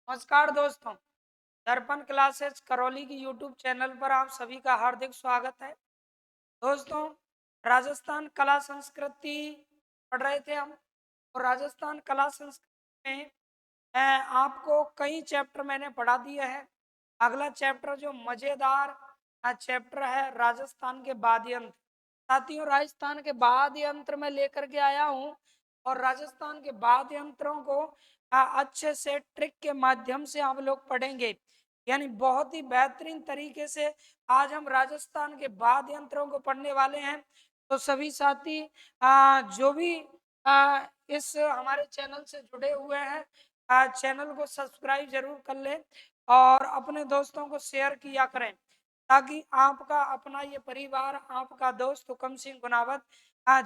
नमस्कार दोस्तों। दर्पण क्लासेस करौली की यूट्यूब चैनल पर आप सभी का हार्दिक स्वागत है। दोस्तों, राजस्थान कला संस्कृति पढ़ रहे थे हम। और राजस्थान कला संस्कृति में आपको कई चैप्टर मैंने पढ़ा दिए हैं। अगला चैप्टर जो मजेदार चैप्टर है राजस्थान के वाद्य यंत्र। साथियों, राजस्थान के वाद्य यंत्र में लेकर के आया हूँ और राजस्थान के वाद्य यंत्रों को अच्छे से ट्रिक के माध्यम से हम लोग पढ़ेंगे। यानी बहुत ही बेहतरीन तरीके से आज हम राजस्थान के वाद्य यंत्रों को पढ़ने वाले हैं। तो सभी साथी जो भी इस हमारे चैनल से जुड़े हुए हैं, चैनल को सब्सक्राइब जरूर कर लें और अपने दोस्तों को शेयर किया करें, ताकि आपका अपना ये परिवार, आपका दोस्त हुकम सिंह गुनावत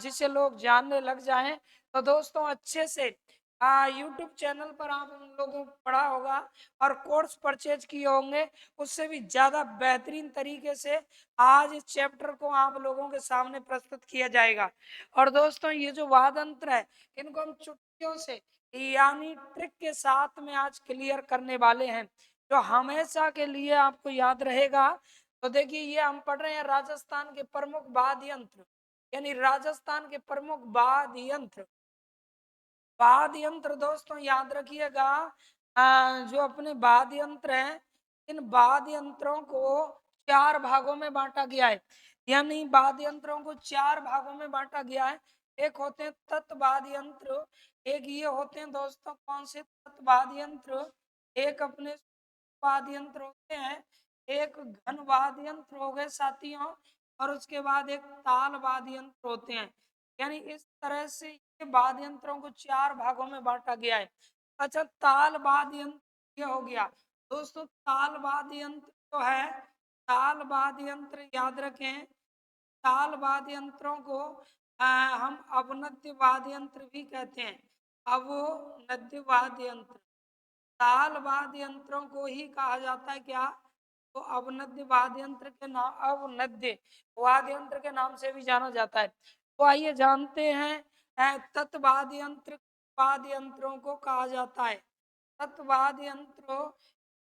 जिसे लोग जानने लग जाएं। तो दोस्तों, अच्छे से यूट्यूब चैनल पर आप उन लोगों को पढ़ा होगा और कोर्स परचेज किए होंगे, उससे भी ज्यादा बेहतरीन तरीके से आज इस चैप्टर को आप लोगों के सामने प्रस्तुत किया जाएगा। और दोस्तों, ये जो वाद अंतर है, इनको हम चुटकियों से यानी ट्रिक के साथ में आज क्लियर करने वाले हैं, जो हमेशा के लिए आपको याद रहेगा। तो देखिए, ये हम पढ़ रहे हैं राजस्थान के प्रमुख वाद्य यंत्र, यानी राजस्थान के प्रमुख वाद्य यंत्र। वाद्य यंत्र दोस्तों याद रखिएगा, जो अपने वाद्य यंत्र हैं, इन वाद्य यंत्रों को चार भागों में बांटा गया है। यानी वाद्य यंत्रों को चार भागों में बांटा गया है। एक होते हैं तत्वाद्य यंत्र, एक ये होते हैं दोस्तों कौन से तत्वाद्य यंत्र, एक अपने वाद्य यंत्र होते हैं, एक घन वाद्य यंत्र हो गए साथियों, और उसके बाद एक ताल वाद्य यंत्र होते हैं। यानी इस तरह से ये वाद्य यंत्रों को चार भागों में बांटा गया है। अच्छा, ताल वाद्य यंत्र ये हो गया। दोस्तों, ताल वाद्य यंत्र जो है, ताल वाद्य यंत्र याद रखें, ताल वाद्य यंत्रों को हम अवनद्य वाद्य यंत्र भी कहते हैं। अवनद्य वाद्य यंत्र, ताल वाद्य यंत्रों को ही कहा जाता है क्या? तो अवनद्य वाद्य यंत्र के नाम, अवनद्य वाद्य यंत्र के नाम से भी जाना जाता है। तो आइए जानते हैं तत्वाद्य यंत्र वाद्य यंत्रों को कहा जाता है। तत्वाद्य यंत्रों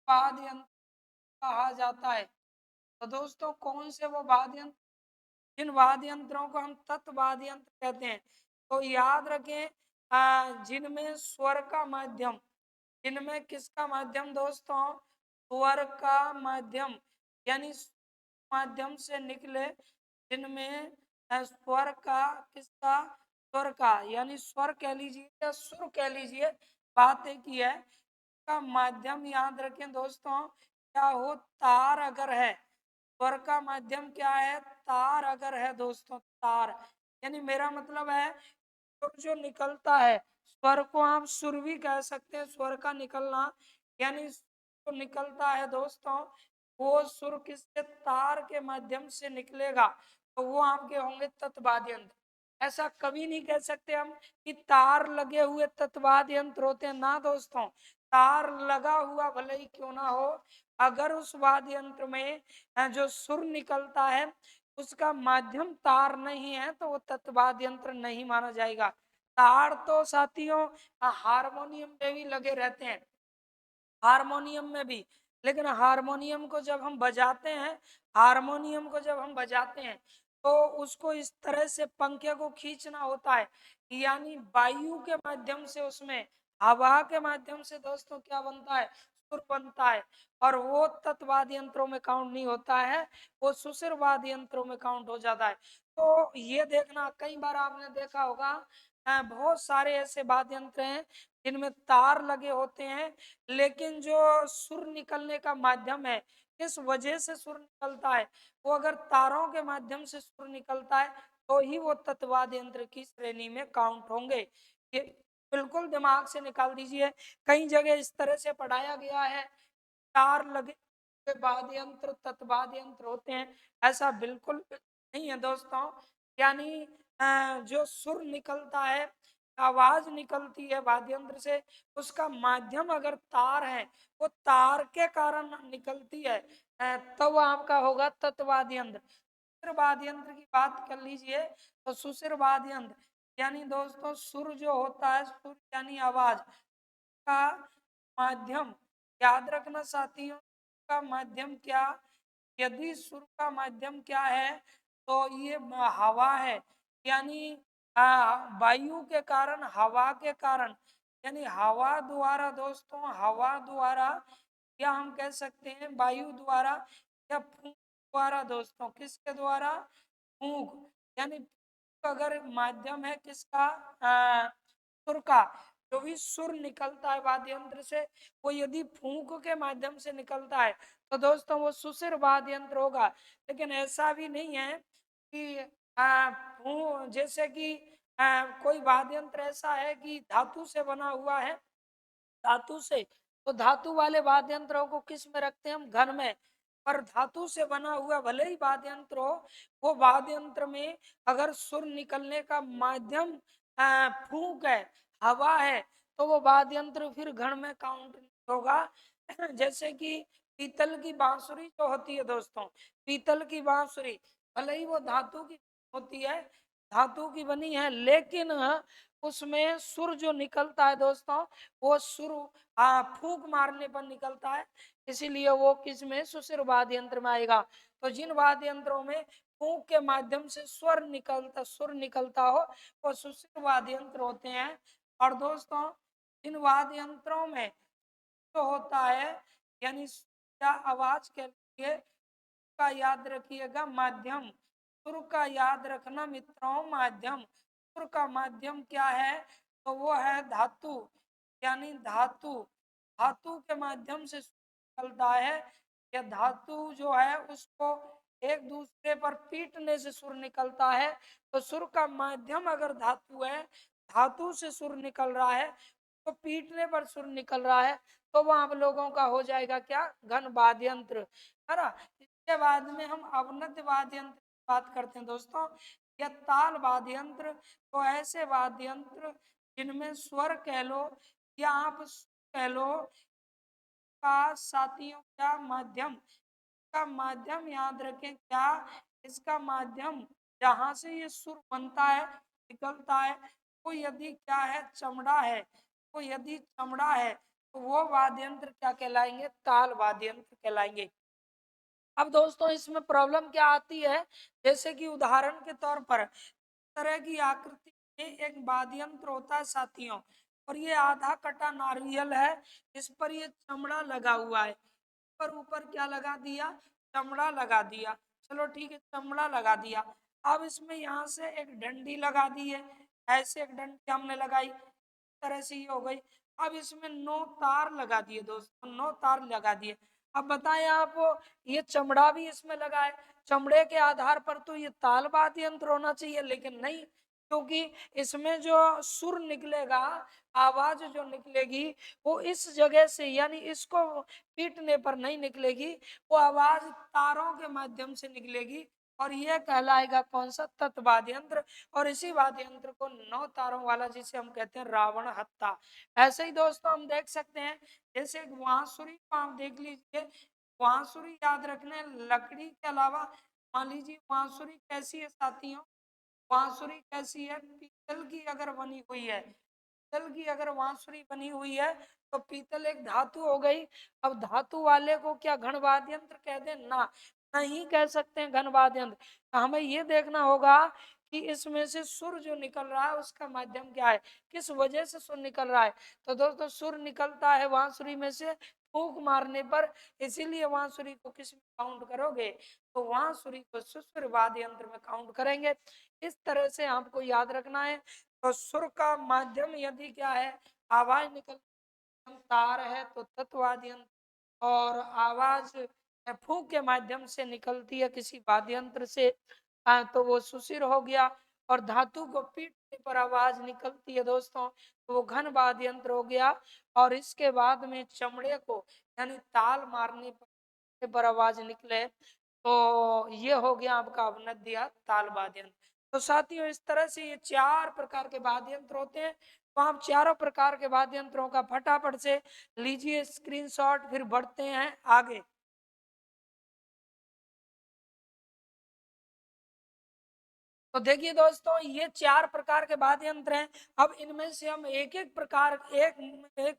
वाद्य यंत्र कहा जाता है। तो दोस्तों, कौन से वो वाद्य यंत्र, जिन वाद्य यंत्रों को हम तत्वाद्य यंत्र कहते हैं? तो याद रखें, जिनमें स्वर का माध्यम, जिनमें किसका माध्यम दोस्तों? स्वर का माध्यम, यानी माध्यम से निकले, जिनमें स्वर का, किसका? स्वर का, यानी स्वर कह लीजिए या सुर कह लीजिए, बात एक ही है। का माध्यम याद रखें दोस्तों, क्या हो? तार अगर है, स्वर का माध्यम क्या है? तार अगर है दोस्तों, तार। यानी मेरा मतलब है, सुर जो निकलता है, स्वर को आप सुर भी कह सकते हैं, स्वर का निकलना, यानी जो निकलता है दोस्तों, वो सुर किसके? तार के माध्यम से निकलेगा, तो वो आपके होंगे तत्वाद्य यंत्र। ऐसा कभी नहीं कह सकते हम कि तार लगे हुए तत्वाद्य यंत्र होते हैं ना दोस्तों। तार लगा हुआ भले ही क्यों ना हो, अगर उस वाद्य यंत्र में जो सुर निकलता है उसका माध्यम तार नहीं है, तो वो तत्वाद्य यंत्र नहीं माना जाएगा। तार तो साथियों हारमोनियम में भी लगे रहते हैं, हारमोनियम में भी। लेकिन हारमोनियम को जब हम बजाते हैं, हारमोनियम को जब हम बजाते हैं, तो उसको इस तरह से पंखे को खींचना होता है, यानी वायु के माध्यम से, उसमें हवा के माध्यम से दोस्तों क्या बनता है? सुर बनता है। और वो तत्वाद्य यंत्रों में काउंट नहीं होता है, वो सुशिर वाद्य यंत्रों में काउंट हो जाता है। तो ये देखना, कई बार आपने देखा होगा, बहुत सारे ऐसे वाद्य यंत्र हैं जिनमें तार लगे होते हैं, लेकिन जो सुर निकलने का माध्यम है, किस वजह से सुर निकलता है, वो अगर तारों के माध्यम से सुर निकलता है, तो ही वो तत्वाद्य यंत्र की श्रेणी में काउंट होंगे। ये बिल्कुल दिमाग से निकाल दीजिए। कई जगह इस तरह से पढ़ाया गया है, तार लगे हुए वाद्य यंत्र तत्वाद्य यंत्र होते हैं, ऐसा बिल्कुल नहीं है दोस्तों। यानी जो सुर निकलता है, आवाज निकलती है वाद्य यंत्र से, उसका माध्यम अगर तार है, वो तार के कारण निकलती है, तो वो आपका होगा तत्वाद्य यंत्र। सुशिर वाद्य यंत्र की बात कर लीजिए, तो सुशिर वाद्य यंत्र यानी दोस्तों सुर जो होता है, सुर यानी आवाज का माध्यम, याद रखना साथियों, का माध्यम क्या, यदि सुर का माध्यम क्या है तो ये हवा है, यानी वायु के कारण, हवा के कारण, यानी हवा द्वारा दोस्तों, हवा द्वारा, या हम कह सकते हैं वायु द्वारा, या फूंक द्वारा दोस्तों। किसके द्वारा? फूंक, यानी अगर माध्यम है किसका, सुर का, जो भी सुर निकलता है वाद्य यंत्र से, वो यदि फूंक के माध्यम से निकलता है तो दोस्तों वो सुशिर वाद्य यंत्र होगा। लेकिन ऐसा भी नहीं है कि जैसे कि कोई वाद्य यंत्र ऐसा है कि धातु से बना हुआ है, धातु से, तो धातु वाले वाद्य यंत्रों को किस में रखते हैं हम? घन में। पर धातु से बना हुआ भले ही वाद्य यंत्र हो, वो वाद्य यंत्र में अगर सुर निकलने का माध्यम फूंक है, हवा है, तो वो वाद्य यंत्र फिर घन में काउंट होगा। जैसे कि पीतल की बांसुरी जो होती है दोस्तों, पीतल की बांसुरी भले ही वो धातु की होती है, धातु की बनी है, लेकिन उसमें सुर जो निकलता है दोस्तों, वो सुर फूंक मारने पर निकलता है, इसीलिए वो किस में? सुशिर वाद्य यंत्र में आएगा। तो जिन वाद्य यंत्रों में फूंक के माध्यम से सुर निकलता हो, वो सुशिर वाद्य यंत्र होते हैं। और दोस्तों इन वाद्य यंत्रों में तो होता है, यानी क्या आवाज के लिए का याद रखिएगा माध्यम, सुर का याद रखना मित्रों माध्यम। सुर का माध्यम क्या है? तो वो है धातु, यानी धातु, धातु के माध्यम से निकलता है। या धातु जो है उसको एक दूसरे पर पीटने से सुर निकलता है। तो सुर का माध्यम अगर धातु है, धातु से सुर निकल रहा है, तो पीटने पर सुर निकल रहा है, तो वो आप लोगों का हो जाएगा क्या? घन वाद्य यंत्र, है ना। इसके बाद में हम अवनद्य वाद्य यंत्र की बात करते हैं दोस्तों, या ताल वाद्य यंत्र। तो ऐसे वाद्य यंत्र जिनमें स्वर कह लो या आप कह लो का साथियों क्या माध्यम, का माध्यम याद रखें क्या, इसका माध्यम जहां से ये सुर बनता है, निकलता है, वो यदि क्या है? चमड़ा है। वो यदि चमड़ा है तो वो वाद्य यंत्र क्या कहलाएंगे? ताल वाद्य यंत्र कहलाएंगे। अब दोस्तों इसमें प्रॉब्लम क्या आती है, जैसे कि उदाहरण के तौर पर तरह की आकृति में एक वाद्य यंत्र होता है साथियों, और ये आधा कटा नारियल है, इस पर ये चमड़ा लगा हुआ है, पर ऊपर क्या लगा दिया? चमड़ा लगा दिया। चलो ठीक है, चमड़ा लगा दिया। अब इसमें यहाँ से एक डंडी लगा दी है, ऐसे एक डंडी हमने लगाई, तरह से ये हो गई। अब इसमें 9 तार लगा दिए दोस्तों, 9 तार लगा दिए। अब बताएं आप, ये चमड़ा भी इसमें लगा है, चमड़े के आधार पर तो ये ताल वाद्य यंत्र होना चाहिए, लेकिन नहीं, क्योंकि इसमें जो सुर निकलेगा, आवाज जो निकलेगी, वो इस जगह से, यानी इसको पीटने पर नहीं निकलेगी, वो आवाज तारों के माध्यम से निकलेगी, और यह कहलाएगा कौन सा? तत् वाद्य यंत्र। और इसी वाद्य यंत्र को 9 तारों वाला जिसे हम कहते हैं रावण हत्ता। ऐसे ही दोस्तों हम देख सकते हैं, जैसे बांसुरी को आप देख लीजिए, बांसुरी याद रखने लकड़ी के अलावा, मान लीजिए बांसुरी कैसी है साथियों, बांसुरी कैसी है? पीतल की अगर बनी हुई है, पीतल की अगर बांसुरी बनी हुई है, तो पीतल एक धातु हो गई। अब धातु वाले को क्या घन वाद्य यंत्र कह दें? ना, नहीं कह सकते हैं घन वाद्य यंत्र। हमें ये देखना होगा कि इसमें से सुर जो निकल रहा है उसका माध्यम क्या है, किस वजह से सुर निकल रहा है। तो दोस्तों सुर निकलता है बांसुरी में से फूंक मारने पर, इसीलिए बांसुरी को किस में काउंट करोगे? तो बांसुरी को सुर वाद्य यंत्र में काउंट करेंगे। इस तरह से आपको याद रखना है। तो सुर का माध्यम यदि क्या है? आवाज निकल, तार है तो तत्वाद्य यंत्र, और आवाज फूंक के माध्यम से निकलती है किसी वाद्य यंत्र से, तो वो सुशिर हो गया। और धातु को पीटने पर आवाज निकलती है दोस्तों, तो वो घन वाद्य यंत्र हो गया। और इसके बाद में चमड़े को, यानी ताल मारने पर आवाज निकले, तो ये हो गया आपका अवनद्य ताल वाद्य यंत्र। तो साथियों इस तरह से ये 4 प्रकार के वाद्य यंत्र होते हैं। तो आप चारों प्रकार के वाद्य यंत्रों का फटाफट से लीजिए स्क्रीनशॉट, फिर बढ़ते हैं आगे। तो तो देखिए दोस्तों, ये 4 प्रकार के वाद्य यंत्र हैं। अब इनमें से हम एक एक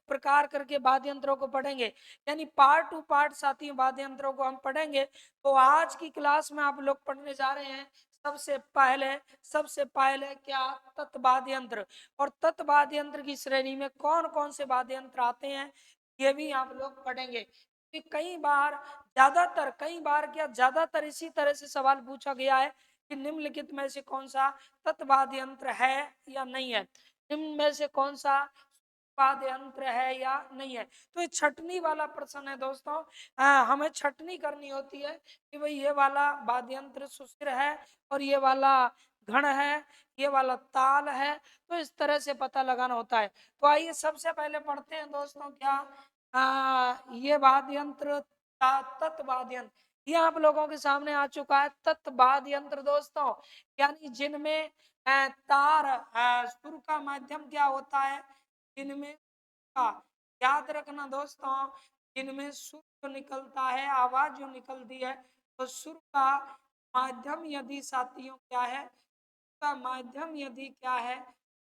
प्रकार करके वाद्य यंत्रों को पढ़ेंगे, यानी पार्ट टू पार्ट साथियों वाद्य यंत्रों को हम पढ़ेंगे। तो आज की क्लास में आप लोग पढ़ने जा रहे हैं सबसे पहले क्या, तत्वाद्य यंत्र। और तत्वाद्य यंत्र की श्रेणी में कौन कौन से वाद्य यंत्र आते हैं, ये भी आप लोग पढ़ेंगे। कि कई बार क्या ज्यादातर इसी तरह से सवाल पूछा गया है कि निम्नलिखित में से कौन सा तत्वाद्य यंत्र है या नहीं है, निम्न में से कौन सा वाद्य यंत्र है या नहीं है। तो ये छटनी वाला प्रश्न है दोस्तों। हमें छटनी करनी होती है कि भाई ये वाला वाद्य यंत्र सुशिर है और ये वाला घण है, ये वाला ताल है। तो इस तरह से पता लगाना होता है। तो आइए सबसे पहले पढ़ते हैं दोस्तों क्या, ये वाद्य यंत्र तत्वाद्य यंत्र, ये आप लोगों के सामने आ चुका है। तत्वाद्य यंत्र दोस्तों, यानी जिनमें तार, सुर का माध्यम क्या होता है, जिनमें का, याद रखना दोस्तों, जिनमें सुर जो निकलता है, आवाज जो निकलती है, तो सुर का माध्यम यदि साथियों क्या है, का माध्यम यदि क्या है,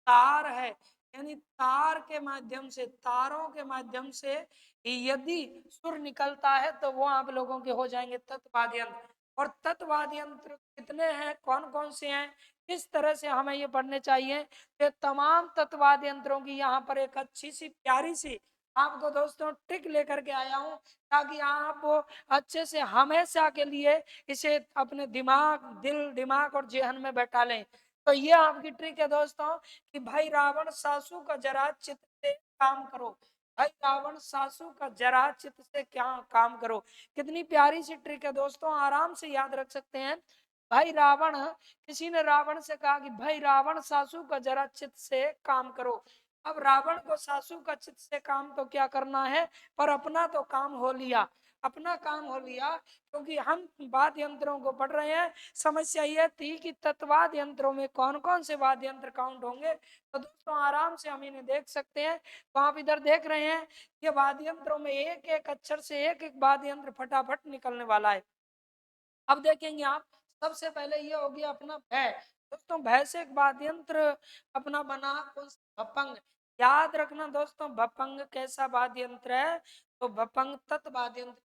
तार है। यानी तार के माध्यम से, तारों के माध्यम से यदि सुर निकलता है तो वो आप लोगों के हो जाएंगे तत्वाद्य यंत्र। और तत्वाद्य यंत्र कितने हैं, कौन कौन से हैं, किस तरह से हमें ये पढ़ने चाहिए। ये तमाम तत्वाद्य यंत्रों की यहाँ पर एक अच्छी सी प्यारी सी आपको दोस्तों ट्रिक लेकर के आया हूँ, ताकि आप अच्छे से हमेशा के लिए इसे अपने दिल दिमाग और जेहन में बैठा लें। तो ये आपकी ट्रिक है दोस्तों कि भाई रावण सासू का जरा चित से काम करो, भाई रावण सासू का जरा चित से क्या काम करो। कितनी प्यारी सी ट्रिक है दोस्तों, आराम से याद रख सकते हैं। भाई रावण, किसी ने रावण से कहा कि भाई रावण सासू का जरा चित से काम करो। अब रावण को सासू का चित से काम तो क्या करना है, पर अपना तो काम हो लिया, अपना काम हो लिया। क्योंकि हम वाद्य यंत्रों को पढ़ रहे हैं, समस्या यह थी कि तत्वाद्य यंत्रों में कौन कौन से वाद्य यंत्र काउंट होंगे। तो दोस्तों आराम से हम इन्हें देख सकते हैं। तो आप इधर देख रहे हैं, ये वाद्य यंत्रों में एक एक अक्षर से एक एक वाद्य यंत्र फटाफट निकलने वाला है। अब देखेंगे आप, सबसे पहले ये हो गया अपना भय। दोस्तों भय से एक वाद्य यंत्र अपना बना भपंग। याद रखना दोस्तों, भपंग कैसा वाद्य यंत्र है, तो भपंग तत् वाद्य यंत्र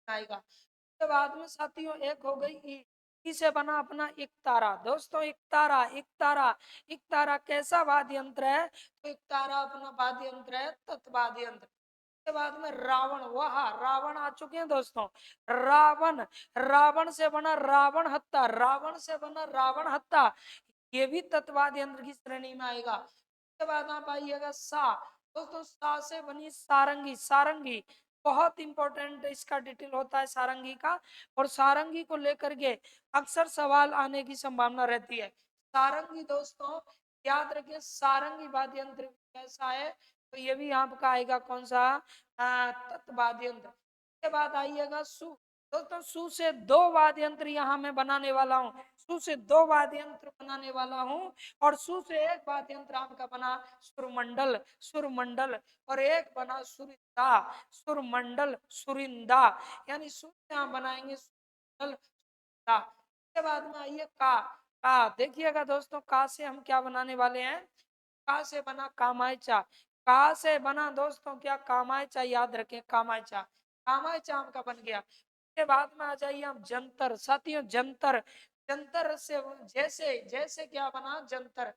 आएगा। उसके बाद में साथियों एक हो गई ई, ई से बना अपना इकतारा। दोस्तों इकतारा कैसा वाद्य यंत्र है, तो इकतारा अपना वाद्य यंत्र है तत्वाद्य यंत्र। के बाद में रावण, वहा रावण आ चुके हैं दोस्तों। रावण, रावण से बना रावण हत्ता, रावण से बना रावण हत्ता, ये भी तत्वाद यंत्र की श्रेणी में आएगा। उसके बाद आप आइएगा सा। दोस्तों सा से बनी सारंगी, सारंगी बहुत इंपॉर्टेंट इसका डिटेल होता है सारंगी का। और सारंगी को लेकर के अक्सर सवाल आने की संभावना रहती है। सारंगी दोस्तों याद रखिए, सारंगी वाद्य यंत्र कैसा है, तो ये भी आपका आएगा कौन सा, तत्वाद्य यंत्र। उसके बाद आइएगा सु। दोस्तों सु से दो वाद्य यंत्र यहाँ मैं बनाने वाला हूँ, सु से दो वाद्य यंत्र बनाने वाला हूँ। और सु से एक वाद्य यंत्र आपका बना सुरमंडल, सुरमंडल। और एक बना सुरिंदा, सुरमंडल सुरिंदा। यानी सु से आप बनाएंगे सुरमंडल सुरिंदा। उसके बाद में आइए का देखिएगा दोस्तों, का से हम क्या बनाने वाले हैं, का से बना कामायचा। का से बना दोस्तों क्या, कामायचा, याद रखें कामायचा, कामायचा आपका बन गया। उसके बाद में आ जाइए हम जंतर। साथियों जंतर, जंतर से जैसे जैसे क्या बना जंतर।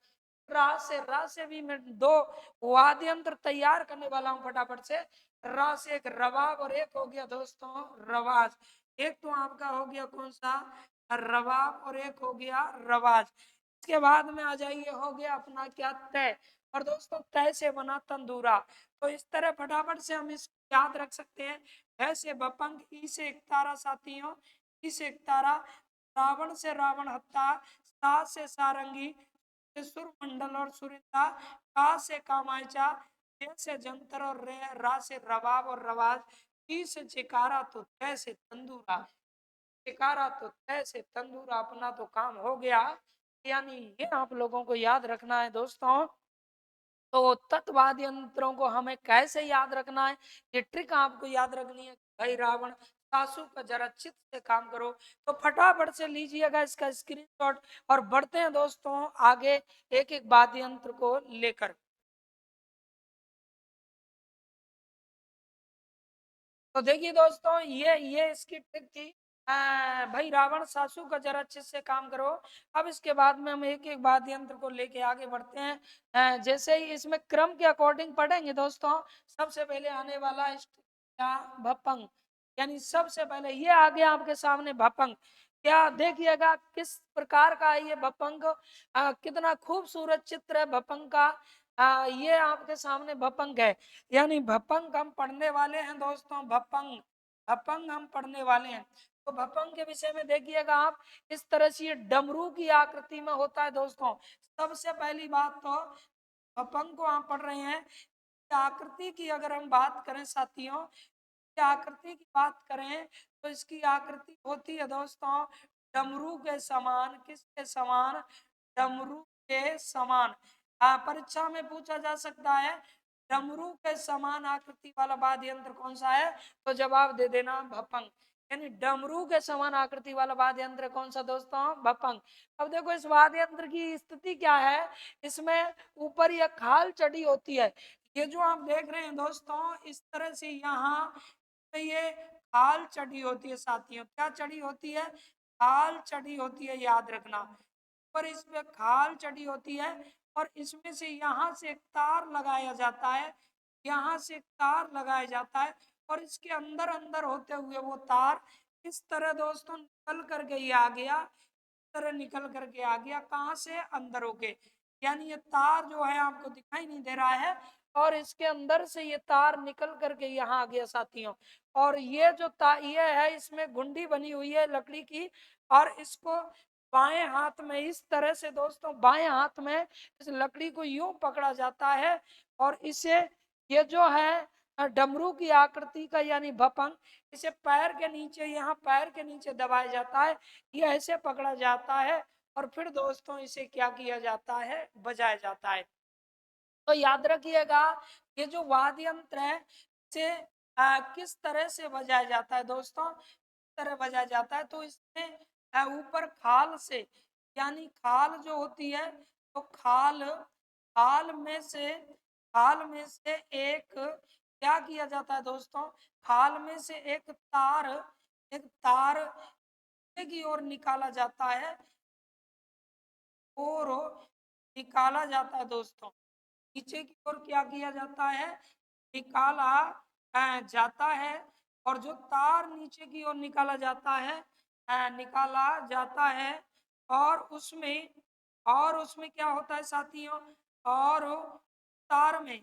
रा से भी मैं दो वाद्य यंत्र तैयार करने वाला हूँ फटाफट से। रा से एक रवाब और एक हो गया दोस्तों रवाज। एक तो आपका हो गया कौन सा, रवाब, और एक हो गया रवाज। इसके बाद में आ जाइए हो गया अपना क्या, तय। और दोस्तों तय से बना तंदूरा। तो इस तरह फटाफट से हम इस याद रख सकते हैं। है से बपंग, ई से इकतारा साथियों, ई से इकतारा, रावण से रावण हत्ता, सा से सारंगी, सुरमंडल और सुरिंदा, का से कामायचा, जे से जंतर और रे, रा से रवाब और रवाज, ई से चिकारा तो तय से तंदूरा, चिकारा तो तय से तंदूरा, अपना तो काम हो गया। यानी ये आप लोगों को याद रखना है दोस्तों। तो तत्वाद यंत्रों को हमें कैसे याद रखना है, ये ट्रिक आपको याद रखनी है। भाई रावण सासू का जरा चित से काम करो। तो फटाफट से लीजिएगा इसका स्क्रीनशॉट और बढ़ते हैं दोस्तों आगे एक एक वाद्य यंत्र को लेकर। तो देखिए दोस्तों ये इसकी ट्रिक थी। भाई रावण सासू का जरा अच्छे से काम करो। अब इसके बाद में हम एक एक वाद्य यंत्र को लेके आगे बढ़ते हैं। जैसे ही इसमें क्रम के अकॉर्डिंग पढ़ेंगे दोस्तों। सबसे पहले आने वाला है भपंग, यानी सबसे पहले ये आ गया आपके सामने भपंग। क्या देखिएगा किस प्रकार का है ये भपंग, कितना खूबसूरत चित्र है भपंग का। ये आपके सामने भपंग है, यानी भपंग हम पढ़ने वाले हैं दोस्तों। भपंग भपंग हम पढ़ने वाले हैं। तो भपंग के विषय में देखिएगा आप, इस तरह से ये डमरू की आकृति में होता है दोस्तों। सबसे पहली बात तो भपंग को आप पढ़ रहे हैं, आकृति की अगर हम बात करें साथियों, आकृति की बात करें तो इसकी आकृति होती है दोस्तों डमरू के समान। किसके समान? डमरू के समान। परीक्षा में पूछा जा सकता है डमरू के समान आकृति वाला वाद्य यंत्र कौन सा है, तो जवाब दे देना भपंग। यानी डमरू के समान आकृति वाला वाद्य यंत्र कौन सा दोस्तों? भपंग। अब देखो इस वाद्य यंत्र की स्थिति क्या है, इसमें ऊपर यह खाल चढ़ी होती है। ये जो आप देख रहे हैं दोस्तों, इस तरह से यहाँ पे ये खाल चढ़ी होती है साथियों। क्या चढ़ी होती है? खाल चढ़ी होती है, याद रखना। पर इस पे खाल चढ़ी होती है और इसमें से यहाँ से एक तार लगाया जाता है, यहाँ से एक तार लगाया जाता है और इसके अंदर अंदर होते हुए वो तार इस तरह दोस्तों निकल करके ये आ गया, इस तरह निकल करके आ गया। कहाँ से? अंदर होके। यानी ये तार जो है आपको दिखाई नहीं दे रहा है और इसके अंदर से ये तार निकल करके यहाँ आ गया साथियों। और ये जो ये है इसमें गुंडी बनी हुई है लकड़ी की, और इसको बाएं हाथ में इस तरह से दोस्तों, बाएं हाथ में इस लकड़ी को यूं पकड़ा जाता है और इसे, ये जो है डमरू की आकृति का यानी भपंग, इसे पैर के नीचे, यहाँ पैर के नीचे दबाया जाता है। ये ऐसे पकड़ा जाता है और फिर दोस्तों इसे क्या किया जाता है? बजाया जाता है। तो याद रखिएगा ये जो वाद्य यंत्र है इसे किस तरह से बजाया जाता है दोस्तों? किस तरह बजाया जाता है, तो इसमें ऊपर खाल से, यानी खाल जो होती है, तो खाल खाल में से, खाल में से एक क्या किया जाता है दोस्तों? खाल में से एक तार की ओर निकाला जाता है और निकाला जाता है दोस्तों। नीचे की ओर क्या किया जाता है? निकाला जाता है। और जो तार नीचे की ओर निकाला जाता है, निकाला जाता है, और उसमें, और उसमें क्या होता है साथियों? और तार में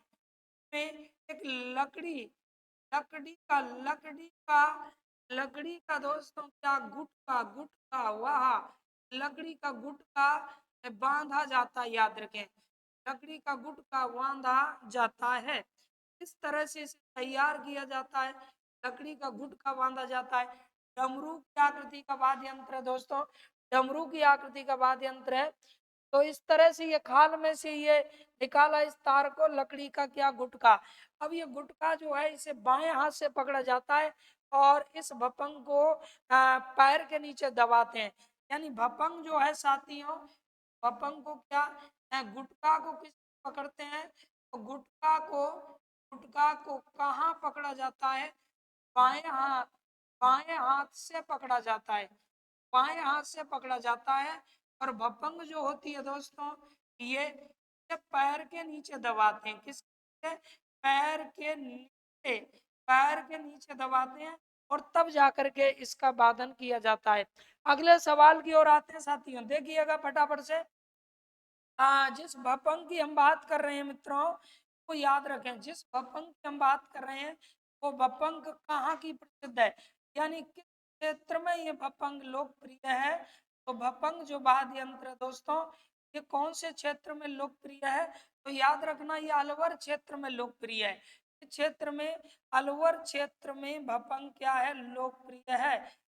एक लकड़ी, लकड़ी का लकड़ी का दोस्तों क्या, गुटका, गुटका, वह लकड़ी का गुटका बांधा जाता है, याद रखें। लकड़ी का गुटका बांधा जाता है। इस तरह से इसे तैयार किया जाता है, लकड़ी का गुटका बांधा जाता है। डमरू की आकृति का वाद्य यंत्र है दोस्तों, डमरू की आकृति का वाद्य यंत्र है। तो इस तरह से ये खाल में से ये निकाला इस तार को, लकड़ी का क्या, गुटका। अब ये गुटका जो है इसे बाएं हाथ से पकड़ा जाता है और इस भपंग को पैर के नीचे दबाते हैं। यानी भपंग जो है साथियों, भपंग को क्या, गुटका को किस पकड़ते हैं? तो गुटका को कहाँ पकड़ा जाता है? बाएं हाथ, बाएं हाथ से पकड़ा जाता है, बाएं हाथ से पकड़ा जाता है। और भपंग जो होती है दोस्तों, ये पैर के नीचे दबाते हैं। किस? पैर के नीचे, पैर के नीचे दबाते हैं और तब जाकर के इसका वादन किया जाता है। अगले सवाल की ओर आते हैं साथियों, देखिएगा फटाफट से। जिस भपंग की हम बात कर रहे हैं मित्रों, वो याद रखें, जिस भपंग की हम बात कर रहे हैं वो भपंग कहाँ की प्रसिद्ध है, यानी किस क्षेत्र में ये भपंग लोकप्रिय है। तो भपंग जो वाद्य यंत्र है दोस्तों, ये कौन से क्षेत्र में लोकप्रिय है? तो याद रखना ये अलवर क्षेत्र में लोकप्रिय है। इस क्षेत्र में, अलवर क्षेत्र में भपंग क्या है? लोकप्रिय है।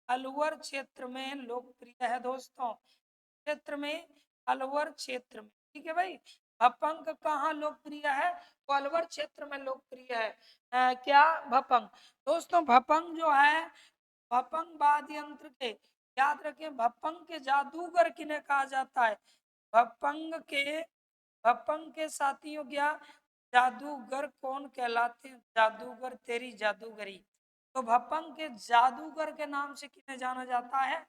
अलवर क्षेत्र में लोकप्रिय है दोस्तों, क्षेत्र में, अलवर क्षेत्र में। ठीक है भाई, भपंग कहाँ लोकप्रिय है? तो अलवर क्षेत्र में लोकप्रिय है। क्या? भपंग। दोस्तों भपंग जो है भपंग वाद्य यंत्र के, याद रखें, भपंग के जादूगर किन्हें कहा जाता है? भपंग के, भपंग के साथियों क्या जादूगर कौन कहलाते हैं? जादूगर तेरी जादूगरी। तो भपंग के जादूगर के नाम से किन्हें जाना जाता है?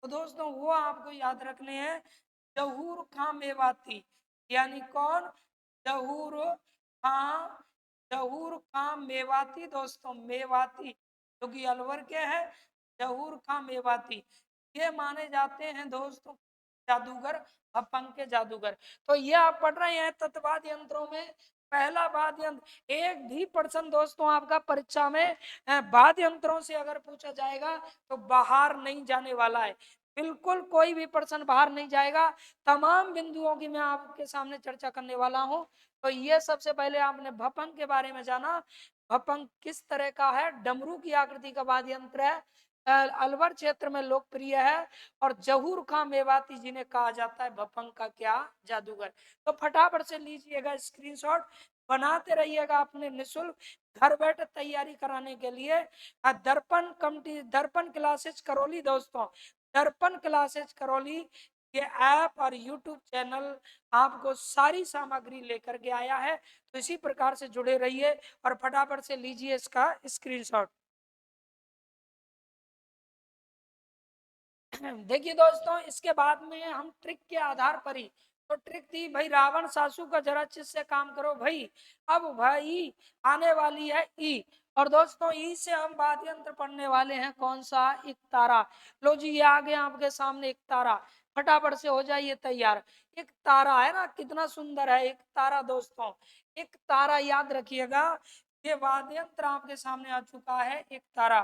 तो दोस्तों वो आपको याद रखने हैं, जहूर खां मेवाती। यानी कौन? जहूर खां, जहूर खां मेवाती। दोस्तों मेवाती जो कि अलवर के हैं, जहूर खां मेवाती, ये माने जाते हैं दोस्तों जादूगर, भपंग के जादूगर। तो ये आप पढ़ रहे हैं तत्वाद यंत्रों में पहला वाद्य यंत्र। एक भी प्रश्न दोस्तों आपका परीक्षा में वाद्य यंत्रों से अगर पूछा जाएगा तो बाहर नहीं जाने वाला है, बिल्कुल कोई भी प्रश्न बाहर नहीं जाएगा। तमाम बिंदुओं की मैं आपके सामने चर्चा करने वाला हूं। तो ये सबसे पहले आपने भपंग के बारे में जाना। भपंग किस तरह का है? डमरू की आकृति का वाद्य यंत्र है, अलवर क्षेत्र में लोकप्रिय है, और जहूर खां मेवाती जिन्हें कहा जाता है भपंग का क्या जादूगर। तो फटाफट से लीजिएगा स्क्रीनशॉट, बनाते रहिएगा अपने निःशुल्क घर बैठे तैयारी कराने के लिए। दर्पण कमिटी, दर्पण क्लासेस करौली दोस्तों, दर्पण क्लासेस करौली ये ऐप और यूट्यूब चैनल आपको सारी सामग्री लेकर के आया है। तो इसी प्रकार से जुड़े रहिए और फटाफट से लीजिए इसका स्क्रीनशॉट। देखिए दोस्तों, इसके बाद में हम ट्रिक के आधार पर ही, तो ट्रिक थी भाई रावण सासू का जरा चित से काम करो भाई। अब भाई आने वाली है ई, और दोस्तों ई से हम वाद्य यंत्र पढ़ने वाले हैं कौन सा? इकतारा। लो जी ये आ गया आपके सामने इकतारा, फटाफट से हो जाइए तैयार। एक तारा है ना, कितना सुंदर है एक तारा दोस्तों। एक तारा याद रखिएगा, ये वाद्य यंत्र आपके सामने आ चुका है एक तारा।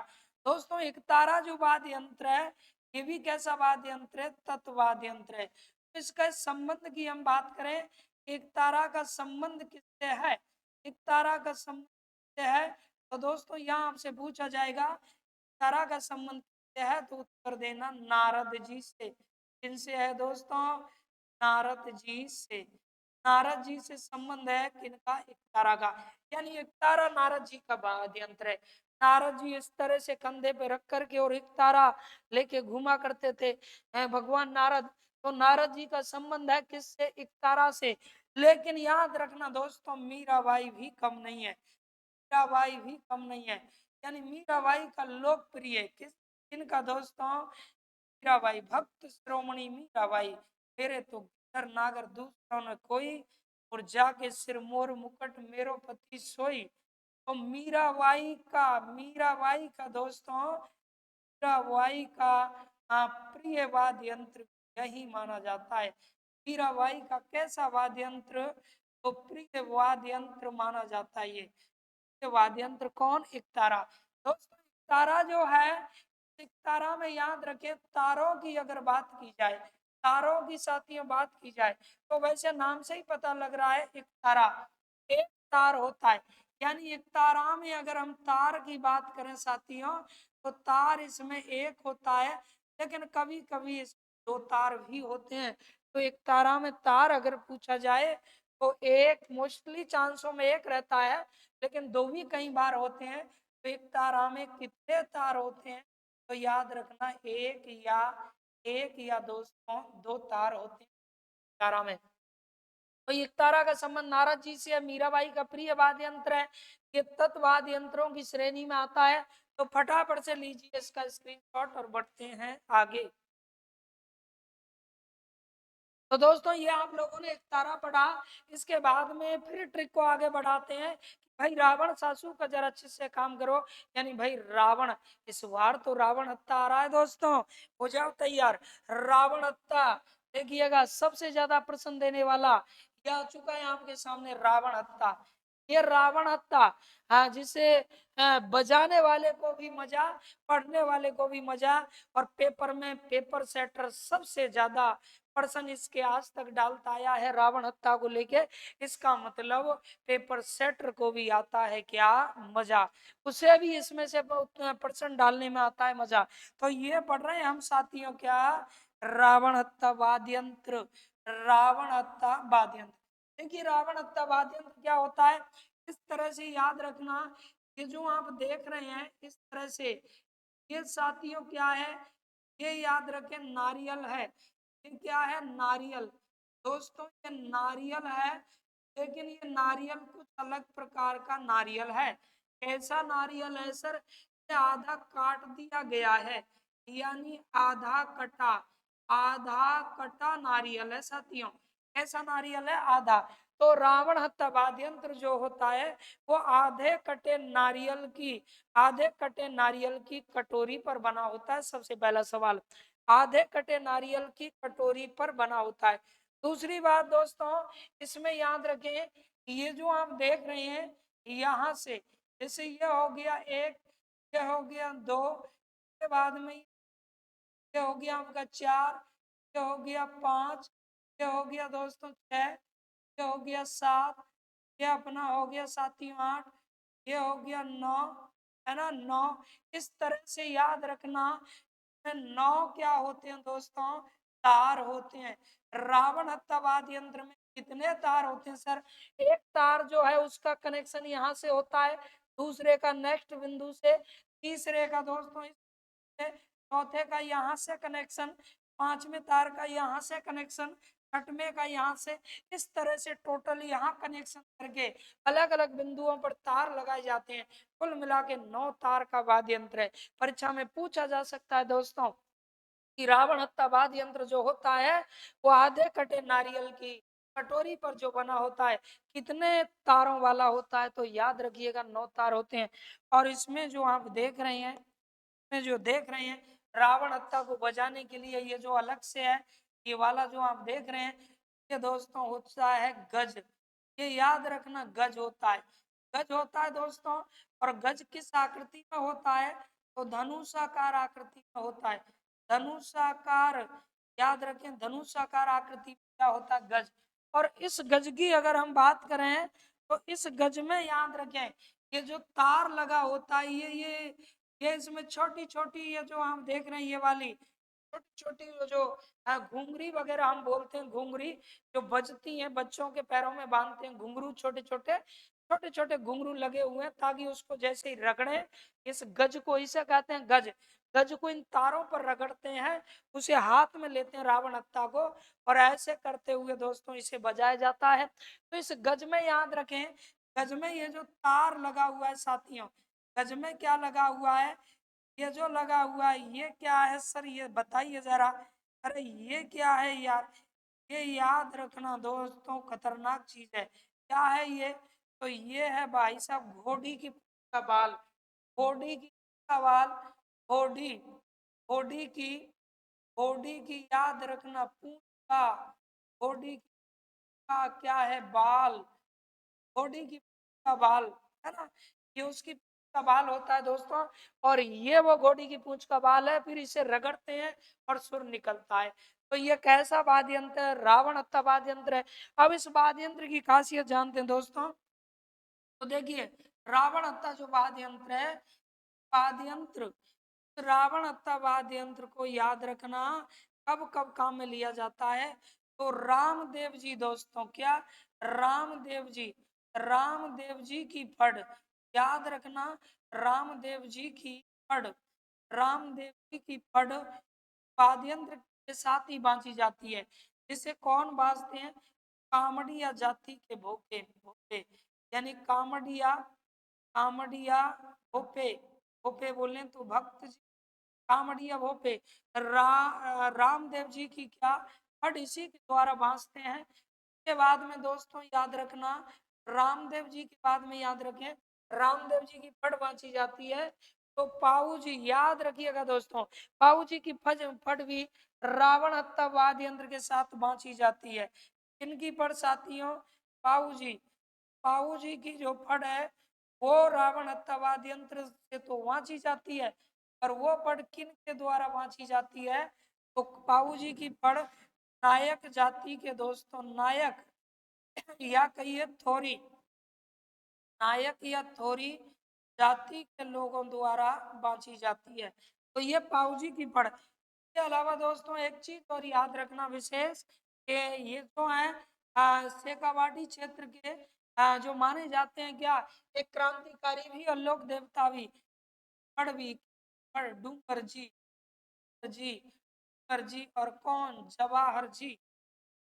दोस्तों एक तारा जो वाद्य यंत्र है, ये भी कैसा वाद्य यंत्र है? तत्वाद्य यंत्र है। तो इसका संबंध की हम बात करें, एक तारा का संबंध किससे है? एक तारा का संबंध किससे है? तो दोस्तों यहाँ आपसे पूछा जाएगा तारा का संबंध किससे है, तो उत्तर देना नारद जी से। किनसे है दोस्तों? नारद जी से। नारद जी से संबंध है किनका? एक तारा का। यानी एक तारा नारद जी का वाद्य यंत्र है। नारद जी इस तरह से कंधे पे रख करके और एक तारा लेके घूमा करते थे भगवान नारद। तो नारद जी का संबंध है किससे? एक तारा से। लेकिन याद रखना दोस्तों, मीराबाई भी कम नहीं है, मीराबाई भी कम नहीं है। यानी मीराबाई का लोकप्रिय किस, किनका दोस्तों? मीराबाई, भक्त श्रोमणी मीराबाई। मेरे तो गिरधर नागर दूसरों ने कोई, और जाके सिर मोर मुकुट मेरो पति सोई। तो मीराबाई का दोस्तों, मीराबाई का प्रिय वाद्य यंत्र यही माना जाता है। मीराबाई का कैसा वाद्य यंत्र? तो प्रिय वाद्य यंत्र माना जाता है ये वाद्य यंत्र कौन? एक तारा। दोस्तों एक तारा जो है, एक तारा में याद रखें, तारों की अगर बात की जाए, तारों की साथियों बात की जाए, तो वैसे नाम से ही पता लग रहा है एक तारा, एक तार होता है। यानी एक तारा में अगर हम तार की बात करें साथियों, तो तार इसमें एक होता है, लेकिन कभी कभी इस दो तार भी होते हैं। तो एक तारा में तार अगर पूछा जाए तो एक मोस्टली चांसों में एक रहता है, लेकिन दो भी कई बार होते हैं। तो एक तारा में कितने तार होते हैं? तो याद रखना एक या दोस्तों दो तार होते हैं तारा में। तो ये तारा का संबंध नारद जी से मीराबाई का प्रिय वाद्य यंत्र है, ये तत्वाद्य यंत्रों की श्रेणी में आता है। तो फटाफट से लीजिए इसका स्क्रीनशॉट और बढ़ते हैं आगे। तो दोस्तों ये आप लोगों ने एक तारा पढ़ा, इसके बाद में फिर ट्रिक को आगे बढ़ाते हैं कि भाई रावण सासू का जरा अच्छे से काम करो। यानी भाई रावण, इस बार तो रावण हत्ता आ रहा है दोस्तों, हो जाओ तैयार। रावण हत्ता देखिएगा, सबसे ज्यादा प्रश्न देने वाला यह आ चुका है आपके सामने, रावण हत्ता। ये रावण हत्ता, हाँ, जिसे बजाने वाले को भी मजा, पढ़ने वाले को भी मजा, और पेपर में पेपर सेटर सबसे ज्यादा प्रश्न इसके आज तक डालता आया है रावण हत्या को लेके। इसका मतलब पेपर सेटर को भी आता है क्या? मजा। उसे भी इसमें से प्रश्न डालने में आता है मजा। तो ये पढ़ रहे हैं हम साथियों क्या? रावण हत्या वाद्य यंत्र, रावण हत्या वाद्य यंत्र। देखिए रावण हत्या वाद्य यंत्र क्या होता है, इस तरह से याद रखना। ये जो आप देख रहे हैं इस तरह से ये साथियों क्या है, ये याद रखें नारियल है। ये क्या है, नारियल। दोस्तों ये नारियल है, लेकिन ये नारियल कुछ अलग प्रकार का नारियल है। कैसा नारियल है सर, ये आधा काट दिया गया है, यानी आधा कटा, आधा कटा नारियल है साथियों। ऐसा नारियल है आधा। तो रावण हत्या वाद्य यंत्र जो होता है वो आधे कटे नारियल की, आधे कटे नारियल की कटोरी पर बना होता है। सबसे पहला सवाल, आधे कटे नारियल की कटोरी पर बना होता है। दूसरी बात दोस्तों, इसमें याद रखें, ये जो आप देख रहे हैं यहाँ से, जैसे ये हो गया एक, ये हो गया दो, के बाद में ये हो गया आपका चार, ये हो गया पांच, ये हो गया दोस्तों छह, ये हो गया सात, ये अपना हो गया साथियों आठ, ये हो गया नौ, है ना नौ। इस तरह से याद रखना, नौ क्या होते हैं दोस्तों, तार होते हैं। रावण हत्यावाद यंत्र में कितने तार होते हैं सर, एक तार जो है उसका कनेक्शन यहाँ से होता है, दूसरे का नेक्स्ट बिंदु से, तीसरे का दोस्तों से, चौथे का यहाँ से कनेक्शन, पांचवें तार का यहाँ से कनेक्शन, छठवें का यहाँ से। इस तरह से टोटल यहाँ कनेक्शन करके अलग अलग बिंदुओं पर तार लगाए जाते हैं। कुल मिला के 9 तार का वाद्य यंत्र है। परीक्षा में पूछा जा सकता है दोस्तों कि रावण हत्या वाद्य यंत्र जो होता है वो आधे कटे नारियल की कटोरी पर जो बना होता है कितने तारों वाला होता है, तो याद रखिएगा 9 तार होते हैं। और इसमें जो आप देख रहे हैं, में जो देख रहे हैं रावण हत्या को बजाने के लिए ये जो अलग से है, ये वाला जो आप देख रहे हैं, ये दोस्तों होता है गज। ये याद रखना गज होता है, गज होता है दोस्तों। और गज किस आकृति में होता है, तो धनुषाकार आकृति में होता है। धनुषाकार, याद रखें धनुषाकार आकृति क्या होता है, गज। और इस गज की अगर हम बात करें तो इस गज में याद रखें ये जो तार लगा होता है, ये इसमें छोटी छोटी, ये जो हम देख रहे हैं ये वाली छोटी छोटी जो घुंगरी वगैरह हम बोलते हैं, घुंगरी जो बजती हैं, बच्चों के पैरों में बांधते हैं घुंघरू, छोटे छोटे छोटे छोटे घुंघरू लगे हुए हैं, ताकि उसको जैसे ही रगड़े, इस गज को इसे कहते हैं गज। गज को इन तारों पर रगड़ते हैं, उसे हाथ में लेते हैं रावण हत्या को, और ऐसे करते हुए दोस्तों इसे बजाया जाता है। तो इस गज में याद रखें, गज में ये जो तार लगा हुआ है साथियों, गज में क्या लगा हुआ है, ये जो लगा हुआ है ये क्या है सर, ये बताइए जरा। अरे ये क्या है यार, ये याद रखना दोस्तों खतरनाक चीज है। क्या है ये, तो ये है भाई साहब घोड़ी की का बाल, घोड़ी की का बाल, घोड़ी, घोड़ी की, घोड़ी की याद रखना पूंछ का, घोड़ी का क्या है बाल, घोड़ी की का बाल, है ना, ये उसकी का बाल होता है दोस्तों। और ये वो घोड़ी की पूंछ का बाल है, फिर इसे रगड़ते हैं और सुर निकलता है। तो ये कैसा वाद्य यंत्र है, रावण हत्या वाद्य यंत्र है। अब इस वाद्य यंत्र की खासियत जानते हैं दोस्तों। तो देखिए रावण हत्या जो वाद्य यंत्र है, वाद्य यंत्र, रावण हत्या वाद्य यंत्र को याद रखना कब कब काम में लिया जाता है, तो रामदेव जी दोस्तों, क्या, रामदेव जी, रामदेव जी की फड़, याद रखना रामदेव जी की फड़, रामदेव जी की फड़ वाद्य यंत्र के साथ ही बांधी जाती है। जिसे कौन बाजते हैं, कामड़िया जाति के भोपे, भोपे यानी कामड़िया, कामड़िया भोपे, भोपे बोले तो भक्त जी, कामड़िया भोपे, रामदेव जी की क्या फट इसी के द्वारा बांधते हैं। के बाद में दोस्तों याद रखना, रामदेव जी के बाद में याद रखें, रामदेव जी की फट बांधी जाती है। तो पाऊ जी, याद रखिएगा दोस्तों, पाऊ जी की फट भी रावण हत्या वाद्य यंत्र के साथ बांधी जाती है। इनकी फट साथियों, पाऊ जी, पाऊ जी की जो फट है वो रावण हत्या वाद्य यंत्र से तो बांधी जाती है, और वो फट किन के द्वारा बांधी जाती है, तो पाऊ जी की फट नायक जाति के दोस्तों, नायक या कहिए थोरी, नायक या थोरी जाति के लोगों द्वारा बांधी जाती है। तो ये पाऊजी की फड़। इसके अलावा दोस्तों एक चीज और याद रखना विशेष, कि ये जो है शेखावाटी क्षेत्र के जो माने जाते हैं क्या, एक क्रांतिकारी भी और लोक देवता भी, फड़ भी, डूंगर जी, जी डूंगर जी, और कौन, जवाहर जी,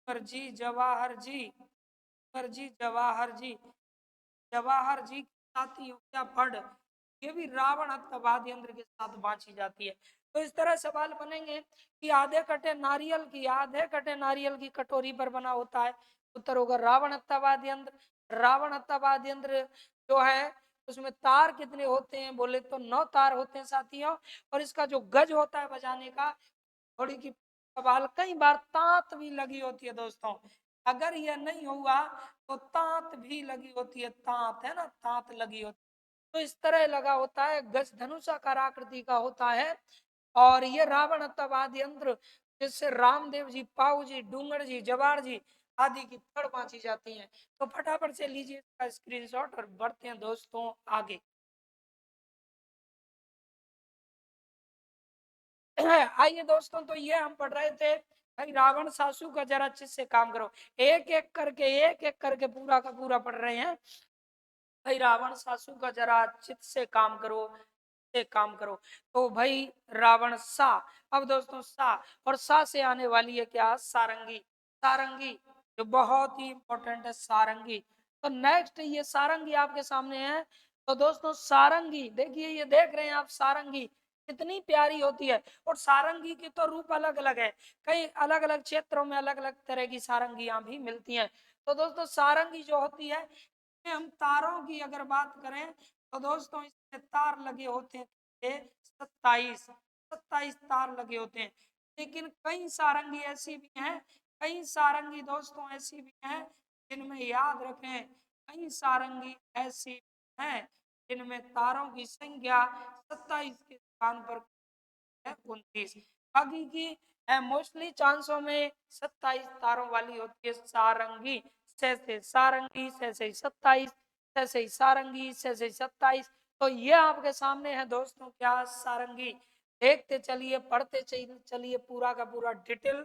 डूंगर जी जवाहर जी, डूंगर जी जवाहर जी, जवाहर जी के साथ ही क्या फड़, ये भी रावण हत्यावाद यंत्र के साथ बांची जाती है। तो इस तरह सवाल बनेंगे कि आधे कटे नारियल की कटोरी पर बना होता है, उत्तर होगा रावण हत्यावाद यंत्र। रावण हत्यावाद यंत्र जो है उसमें तार कितने होते हैं, बोले तो 9 तार होते हैं साथियों, और इसका जो गज होता है बजाने का, घोड़ी की कबाल, कई बार तांत भी लगी होती है दोस्तों। अगर यह नहीं हुआ तो तांत भी लगी होती है, तांत है ना, तांत लगी होती है। तो इस तरह लगा होता है, गज धनुषाकार आकृति का होता है। और ये रावण हत्यावाद यंत्र जिससे रामदेव जी, पाऊ जी, डूंगर जी, जवार जी आदि की फड़ बांची जाती हैं। तो फटाफट से लीजिए इसका स्क्रीनशॉट और बढ़ते हैं दोस्तों आगे। आइए दोस्तों, तो ये हम पढ़ रहे थे भाई रावण सासू का, जरा अच्छे से काम करो, एक एक करके पूरा का पूरा पढ़ रहे हैं। भाई रावण सासू का जरा चित से काम करो, से काम करो। तो भाई रावण सा, अब दोस्तों सा, और सा से आने वाली है क्या, सारंगी। सारंगी जो बहुत ही इंपॉर्टेंट है, सारंगी। तो नेक्स्ट ये सारंगी आपके सामने है। तो दोस्तों सारंगी देखिए, ये देख रहे हैं आप, सारंगी कितनी प्यारी होती है। और सारंगी की तो रूप अलग अलग है, कई अलग अलग क्षेत्रों में अलग अलग तरह की सारंगियां भी मिलती हैं। तो दोस्तों सारंगी जो होती है, हम तारों की अगर बात करें तो दोस्तों इसमें तार लगे होते हैं 27, 27 तार लगे होते हैं। लेकिन कई सारंगी ऐसी भी हैं, कई सारंगी दोस्तों ऐसी भी हैं जिनमें याद रखें, कई सारंगी ऐसी हैं जिनमें तारों की संख्या 27 के स्थान पर 29। बाकी की मोस्टली चांसों में 27 तारों वाली होती है सारंगी। से सारंगी, से 27, से सारंगी, से 27। तो ये आपके सामने है दोस्तों क्या, सारंगी। देखते चलिए, पढ़ते चलिए पूरा का पूरा डिटेल।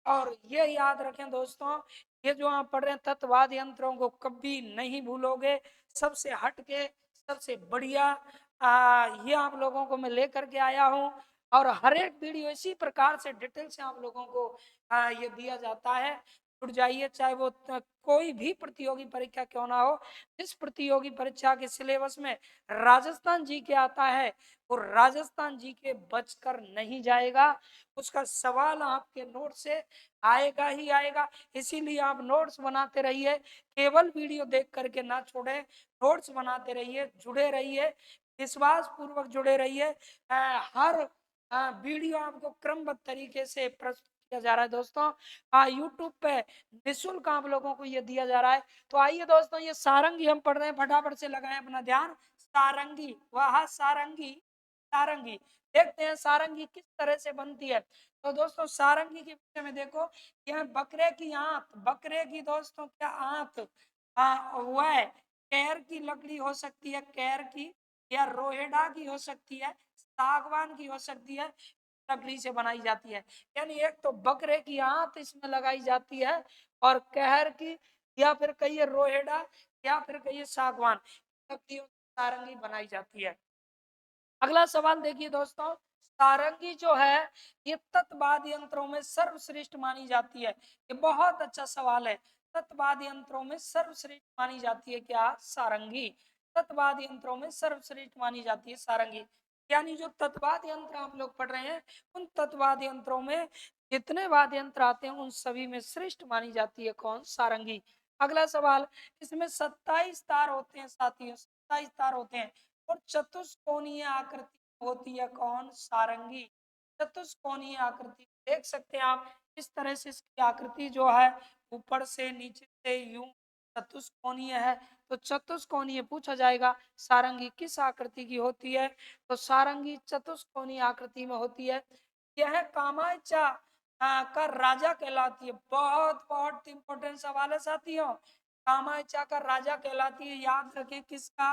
और ये याद रखें दोस्तों, ये जो आप पढ़ रहे हैं तत्ववाद यंत्रों को कभी नहीं भूलोगे। सबसे हटके, सबसे बढ़िया ये आप लोगों को मैं लेकर के आया हूँ। और हर एक वीडियो इसी प्रकार से डिटेल से आप लोगों को ये दिया जाता है। जुड़ जाइए, चाहे वो कोई भी प्रतियोगी परीक्षा क्यों ना हो। जिस प्रतियोगी परीक्षा के सिलेबस में राजस्थान जी के आता है, वो राजस्थान जी के बचकर नहीं जाएगा, उसका सवाल आपके नोट से आएगा ही आएगा। इसीलिए आप नोट्स बनाते रहिए, केवल वीडियो देख करके ना छोड़े, नोट्स बनाते रहिए, जुड़े रहिए, विश्वास पूर्वक जुड़े रहिए। हर वीडियो आपको क्रमबद्ध तरीके से प्रस्तुत किया जा रहा है दोस्तों। यूट्यूब पे निःशुल्क आप लोगों को ये दिया जा रहा है। तो आइए दोस्तों, ये सारंगी हम पढ़ रहे हैं, फटाफट से लगाएं अपना ध्यान। सारंगी, वाह सारंगी, सारंगी देखते हैं सारंगी किस तरह से बनती है। तो दोस्तों सारंगी के विषय में देखो, यह बकरे की आंत, बकरे की दोस्तों क्या आंत, वह कैर की लकड़ी हो सकती है, कैर की, या रोहेडा की हो सकती है, सागवान की हो सकती है, लकड़ी से बनाई जाती है। यानी एक तो बकरे की आंत इसमें लगाई जाती है, और कहर की, या फिर कहिए रोहेडा, या फिर कहिए सागवान लकड़ियों से सारंगी बनाई जाती है। अगला सवाल देखिए दोस्तों, सारंगी जो है ये तत्वाद यंत्रों में सर्वश्रेष्ठ मानी जाती है। ये बहुत अच्छा सवाल है। तत्वाद यंत्रों में सर्वश्रेष्ठ मानी जाती है क्या, सारंगी। तत्वाद यंत्रों में सर्वश्रेष्ठ मानी जाती है सारंगी। यानी जो तत्वाद यंत्र आप लोग पढ़ रहे हैं, उन तत्वाद यंत्रों में जितने वाद्य यंत्र आते हैं उन सभी में श्रेष्ठ मानी जाती है कौन, सारंगी। अगला सवाल, इसमें 27 तार होते हैं साथियों, 27 तार होते हैं, और चतुष्कोणीय आकृति होती है कौन, सारंगी। चतुष्कोणीय आकृति देख सकते हैं आप, इस तरह से इसकी आकृति जो है ऊपर से नीचे से यूं चतुष्कोणीय है। तो चतुष्कोणीय पूछा जाएगा, सारंगी किस आकृति की होती है, तो सारंगी चतुष्कोणीय आकृति में होती है। यह कामायचा का राजा कहलाती है। बहुत बहुत इंपॉर्टेंट सवाल है साथियों, कामायचा का राजा कहलाती है, याद रखें किसका,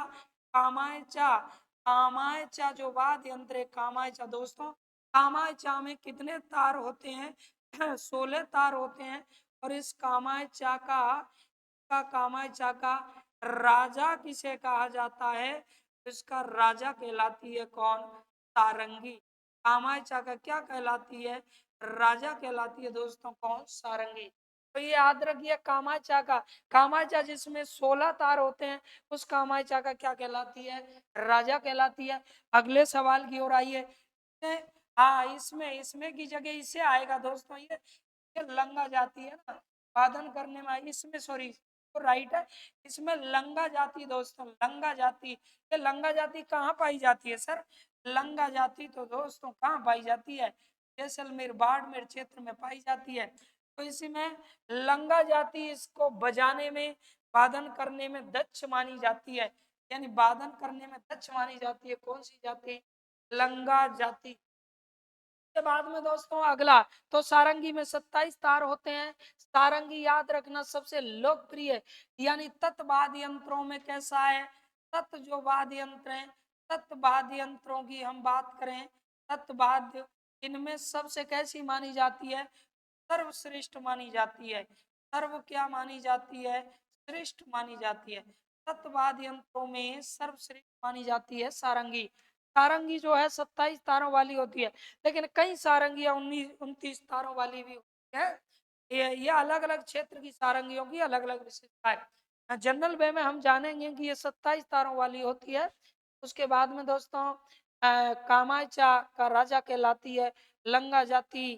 कामायचा। कामायचा जो वाद्य यंत्र है कामायचा दोस्तों, कामायचा में कितने तार होते हैं 16 तार होते हैं। और इस कामायचा का कामायचा का राजा किसे कहा जाता है, इसका राजा कहलाती है कौन, सारंगी। कामायचा का क्या कहलाती है? राजा कहलाती है दोस्तों। कौन? सारंगी। तो ये याद रखिए कामायचा का, कामायचा जिसमें 16 तार होते हैं उस कामायचा का क्या कहलाती है? राजा कहलाती है। अगले सवाल की ओर आइए। हाँ, इसमें इसमें की जगह इसे आएगा दोस्तों। ये लंगा जाती है ना, वादन करने में इसमें, सॉरी तो राइट है। इसमें लंगा जाति दोस्तों, लंगा जाति। ये लंगा जाति कहाँ पाई जाती है सर? लंगा जाति तो दोस्तों कहाँ पाई जाती है? जैसलमेर बाड़मेर क्षेत्र में पाई जाती है। तो इसी में लंगा जाति, इसको बजाने में, वादन करने में दक्ष मानी जाती है। यानी वादन करने में दक्ष मानी जाती है। कौन सी जाति? लंगा जाति। के बाद में दोस्तों अगला, तो सारंगी में 27 तार होते हैं। सारंगी याद रखना सबसे लोकप्रिय, यानी तत् वाद्य यंत्रों में कैसा है? तत् जो वाद्य यंत्र है, तत् वाद्य यंत्रों की हम बात करें, तत् वाद्य, इनमें सबसे कैसी मानी जाती है? सर्वश्रेष्ठ मानी जाती है। सर्व क्या मानी जाती है? श्रेष्ठ मानी जाती है। तत्वाद यंत्रों में सर्वश्रेष्ठ मानी जाती है सारंगी। सारंगी जो है 27 तारों वाली होती है, लेकिन कई सारंगियां 29 तारों वाली भी होती है। ये अलग अलग क्षेत्र की सारंगियों की अलग अलग विशेषता है। जनरल वे में हम जानेंगे कि ये 27 तारों वाली होती है। उसके बाद में दोस्तों कामायचा का राजा कहलाती है, लंगा जाति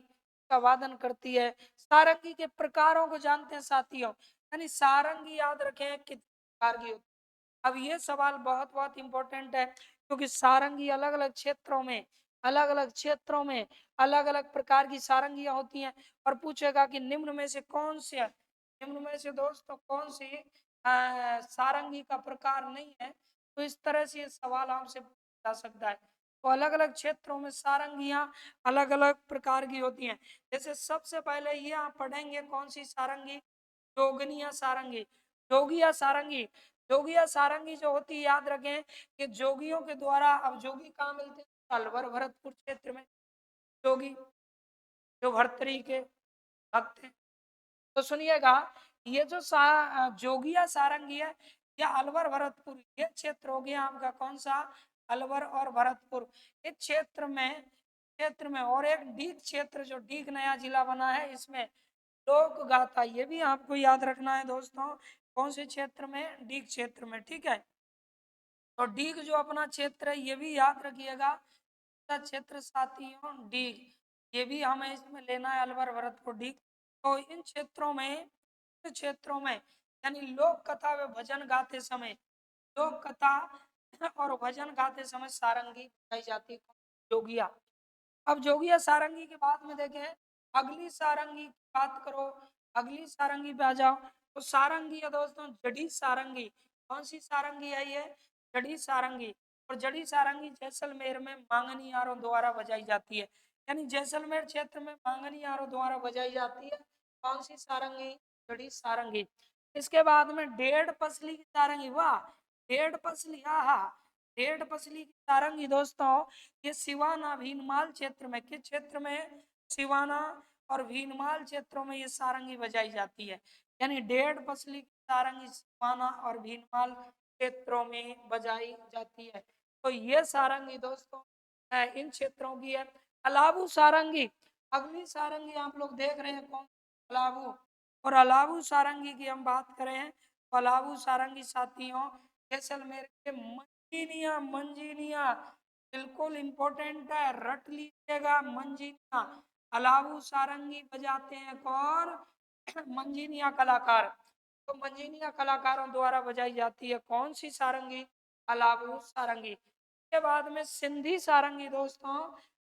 का वादन करती है। सारंगी के प्रकारों को जानते हैं साथियों, यानी सारंगी याद रखें कितने प्रकार की होती है। अब ये सवाल बहुत बहुत इंपॉर्टेंट है, क्योंकि सारंगी अलग अलग क्षेत्रों में, अलग अलग क्षेत्रों में अलग अलग प्रकार की सारंगियां होती हैं। और पूछेगा कि निम्न में से कौन से, निम्न में से दोस्तों कौन सी सारंगी का प्रकार नहीं है? तो इस तरह से ये सवाल आपसे पूछा जा सकता है। तो अलग अलग क्षेत्रों में सारंगियां अलग अलग प्रकार की होती हैं। जैसे सबसे पहले ये आप पढ़ेंगे कौन सी सारंगी? जोगनिया सारंगी। जोगिया सारंगी, जोगिया सारंगी जो होती है याद रखें कि जोगियों के द्वारा, अब जोगी कहाँ मिलते हैं? अलवर भरतपुर क्षेत्र में जोगी, जो भर्तरी के भक्त हैं। तो सुनिएगा, ये जो जोगिया सारंगी है, ये अलवर भरतपुर ये क्षेत्र हो गया आपका। कौन सा? अलवर और भरतपुर इस क्षेत्र में और एक डीग क्षेत्र, जो डीग नया जिला बना है, इसमें लोक गाथा, ये भी आपको याद रखना है दोस्तों। कौन से क्षेत्र में? डीग क्षेत्र में, ठीक है। तो डीग जो अपना क्षेत्र है, ये भी याद रखिएगा क्षेत्र साथियों, डीग, ये भी हमें इसमें लेना है, अलवर भरतपुर डीग। तो इन क्षेत्रों में यानी लोक कथा व भजन गाते समय, लोक कथा और भजन गाते समय सारंगी गाई जाती है। जोगिया। अब जोगिया सारंगी के बाद में देखें, अगली सारंगी की बात करो, अगली सारंगी पे आ जाओ। तो सारंगी है दोस्तों जड़ी सारंगी। कौन सी सारंगी है ये? जड़ी सारंगी। और जड़ी सारंगी जैसलमेर में मांगनियारों द्वारा बजाई जाती है। यानी जैसलमेर क्षेत्र में मांगनियारों द्वारा बजाई जाती है। कौन सी सारंगी? जड़ी सारंगी। इसके बाद में डेढ़ पसली की सारंगी। वाह, डेढ़ पसली, हाँ, डेढ़ पसली की सारंगी दोस्तों, ये सिवाना भीनमाल क्षेत्र में, किस क्षेत्र में? सिवाना और भीनमाल क्षेत्रों में ये सारंगी बजाई जाती है। यानी डेढ़ पसली की सारंगी सिवाना और भीनमाल क्षेत्रों में बजाई जाती है। तो ये सारंगी दोस्तों इन क्षेत्रों की है। अलाबू सारंगी, अगली सारंगी आप लोग देख रहे हैं कौन? अलाबू। और अलाबू सारंगी की हम बात करें तो अलाबू सारंगी साथियों जैसलमेर के मंजीनिया, मंजीनिया बिल्कुल इंपॉर्टेंट है, रट लीजिएगा मंजीनिया। अलाबू सारंगी बजाते हैं कौन? मंजीनिया कलाकार। तो मंजीनिया कलाकारों द्वारा बजाई जाती है कौन सी सारंगी? अलाबू सारंगी। के बाद में सिंधी सारंगी दोस्तों,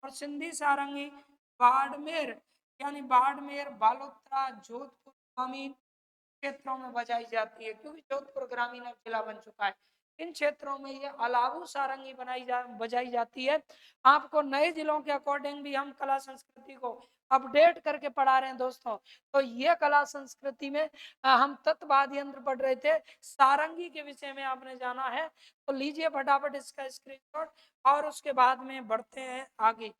और सिंधी सारंगी बाड़मेर, यानी बाड़मेर, बालोतरा, जोधपुर ग्रामीण क्षेत्रों में बजाई जाती है, क्योंकि जोधपुर ग्रामीण अब जिला बन चुका है। इन क्षेत्रों में ये अलाबू सारंगी बजाई जाती है। आपको नए जिलों के अकॉर्डिंग भी हम कला संस्कृति को अपडेट करके पढ़ा रहे हैं दोस्तों। तो ये कला संस्कृति में हम तत्वाद यंत्र पढ़ रहे थे, सारंगी के विषय में आपने जाना है। तो लीजिए फटाफट इसका स्क्रीनशॉट और उसके बाद में बढ़ते हैं आगे।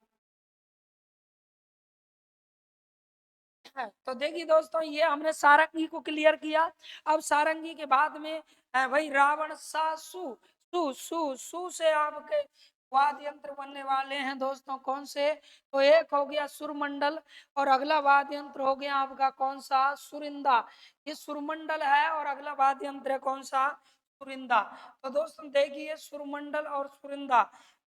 तो देखिए दोस्तों, ये हमने सारंगी को क्लियर किया। अब सारंगी के बाद में भाई रावण सा सु, सु सु सु से आपके वाद्य यंत्र बनने वाले हैं दोस्तों कौन से? तो एक हो गया सुरमंडल और अगला वाद्य यंत्र हो गया आपका कौन सा? सुरिंदा। ये सुरमंडल है और अगला वाद्य यंत्र है कौन सा? सुरिंदा। तो दोस्तों देखिए सुरमंडल और सुरिंदा,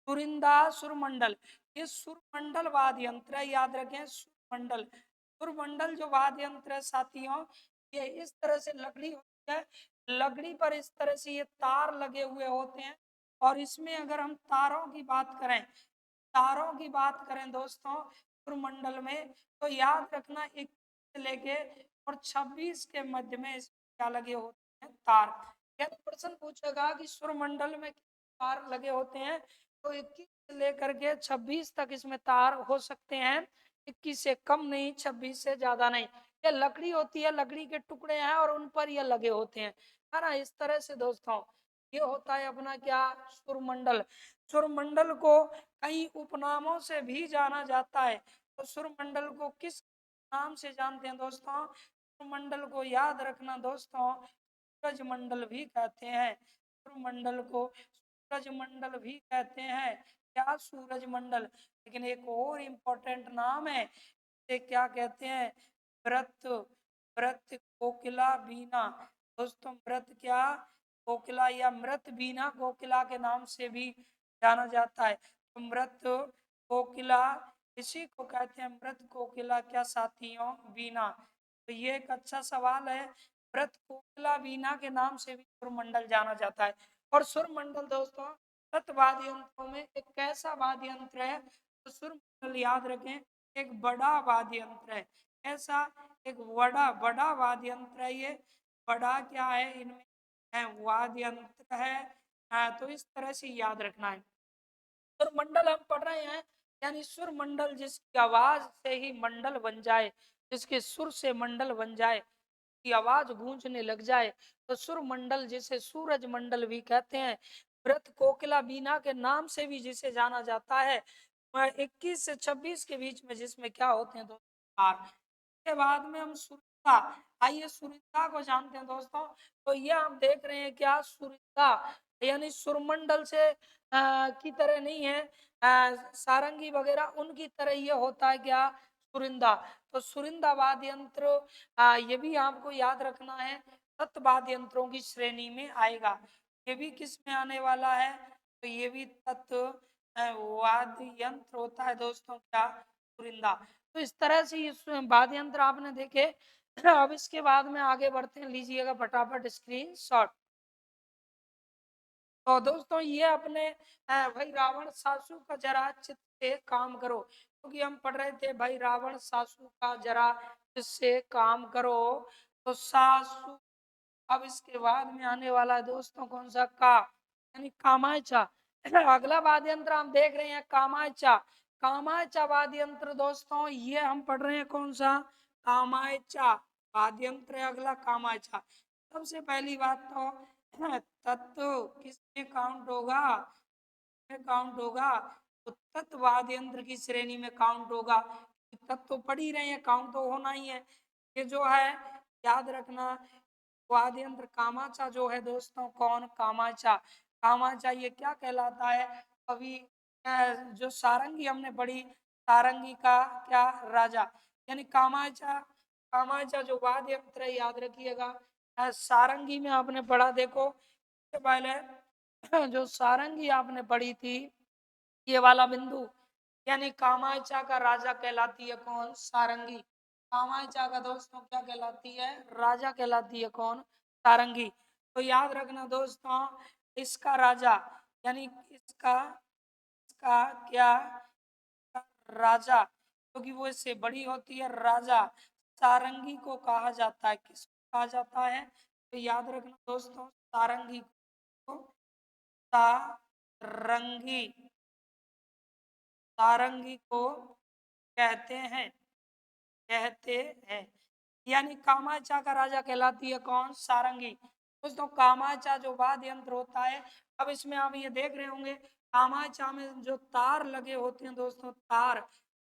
सुरिंदा सुरमंडल, ये सुरमंडल वाद्य यंत्र है, याद रखें सुरमंडल। सुरमंडल जो वाद्य यंत्र है साथियों, ये इस तरह से लकड़ी होती है, लकड़ी पर इस तरह से ये तार लगे हुए होते हैं। और इसमें अगर हम तारों की बात करें, तारों की बात करें दोस्तों सुरमंडल में, तो याद रखना 21 से लेके और 26 के मध्य में इसमें क्या लगे होते हैं? तार। यदि प्रश्न पूछेगा कि सुरमंडल में कितने तार लगे होते हैं, तो 21 से लेकर के 26 तक इसमें तार हो सकते हैं। 21 से कम नहीं, 26 से ज्यादा नहीं। ये लकड़ी होती है, लकड़ी के टुकड़े हैं और उन पर ये लगे होते हैं, है ना। इस तरह से दोस्तों ये होता है अपना क्या? सुरमंडल। सुरमंडल को कई उपनामों से भी जाना जाता है। तो सुरमंडल को किस नाम से जानते हैं दोस्तों? सुरमंडल को याद रखना दोस्तों, सूरज मंडल भी कहते हैं। सुरमंडल को सूरज मंडल भी कहते हैं। क्या? सूरज मंडल। लेकिन एक और इम्पोर्टेंट नाम है, इसे क्या कहते हैं? व्रत। व्रत कोकिला बीना। दोस्तों व्रत क्या? कोकिला या मृत बीना कोकिला के नाम से भी जाना जाता है। तो मृत कोकिला इसी को कहते हैं मृत कोकिला क्या साथियों? बीना। तो ये एक अच्छा सवाल है। मृत कोकिला बीना के नाम से भी सुरमंडल जाना जाता है। और सुरमंडल दोस्तों सत वाद्य यंत्रों में एक कैसा वाद्य यंत्र है? तो सुरमंडल याद रखें एक बड़ा वाद्य यंत्र है। ऐसा एक बड़ा बड़ा वाद्य यंत्र है ये। बड़ा क्या है? इनमें है वाद्य यंत्र है। तो इस तरह से याद रखना है। सुर मंडल हम पढ़ रहे हैं, यानी सुर मंडल जिसकी आवाज से ही मंडल बन जाए, जिसके सुर से मंडल बन जाए, की आवाज गूंजने लग जाए, तो सुर मंडल जिसे सूरज मंडल भी कहते हैं। व्रत कोकिला बीना के नाम से भी जिसे जाना जाता है। 21 से 26 के बीच में जिसमें क्या होते हैं दोस्तों? के बाद में हम सुरिंदा। आइए सुरिंदा को जानते हैं दोस्तों। तो ये हम देख रहे हैं क्या? सुरिंदा यानी सुरमंडल से की तरह नहीं है, सारंगी वगैरह उनकी तरह ये होता है क्या? सुरिंदा। तो सुरिंदा वाद्य यंत्र ये भी आपको याद रखना है, तत् वाद्य यंत्रों की श्रेणी में आएगा। ये भी किस में आने वाला है? तो ये भी तत् वाद्य यंत्र होता है दोस्तों क्या? सुरिंदा। तो इस तरह से इस वाद्य यंत्र आपने देखे। अब इसके बाद में आगे बढ़ते हैं, लीजिएगा फटाफट स्क्रीन शॉट। तो दोस्तों ये अपने भाई रावण सासू का जरा चित्त से काम करो, क्योंकि हम पढ़ रहे थे भाई रावण सासू का जरा चित्त से काम करो। तो सासू, अब इसके बाद में आने वाला है दोस्तों कौन सा? का, यानी कामायचा। अगला वाद्य यंत्र हम देख रहे हैं कामायचा। कामायचा वाद्य यंत्र दोस्तों ये हम पढ़ रहे हैं कौन सा? कामायचा वाद्य यंत्र है अगला कामायचा। सबसे पहली बात तो तत्व किसमें काउंट होगा? में काउंट होगा तो तत्व वाद्य यंत्र की श्रेणी में काउंट होगा। तत्व तो पढ़ ही रहे हैं, काउंट तो होना ही है। ये जो है याद रखना, वाद्य यंत्र कामाचा जो है दोस्तों कौन? कामाचा। कामाचा ये क्या कहलाता है? अभी जो सारंगी हमने पढ़ी, सारंगी का क्या? राजा। यानी कामाचा, कामाचा जो वाद्य यंत्र है याद रखिएगा। सारंगी में आपने पढ़ा, देखो पहले जो सारंगी आपने पढ़ी थी, ये वाला बिंदु, यानी कामायचा का राजा कहलाती है कौन? सारंगी। कामायचा का दोस्तों क्या कहलाती है? राजा कहलाती है कौन? सारंगी। तो याद रखना दोस्तों इसका राजा, यानी इसका इसका क्या? राजा, क्योंकि वो इससे बड़ी होती है, राजा सारंगी को कहा जाता है। किसको कहा जाता है? तो याद रखना दोस्तों सारंगी को सारंगी, सारंगी को कहते हैं, कहते हैं। यानी कामाचा का राजा कहलाती है कौन? सारंगी। दोस्तों कामाचा जो वाद्य यंत्र होता है, अब इसमें आप ये देख रहे होंगे कामाचा में जो तार लगे होते हैं दोस्तों, तार,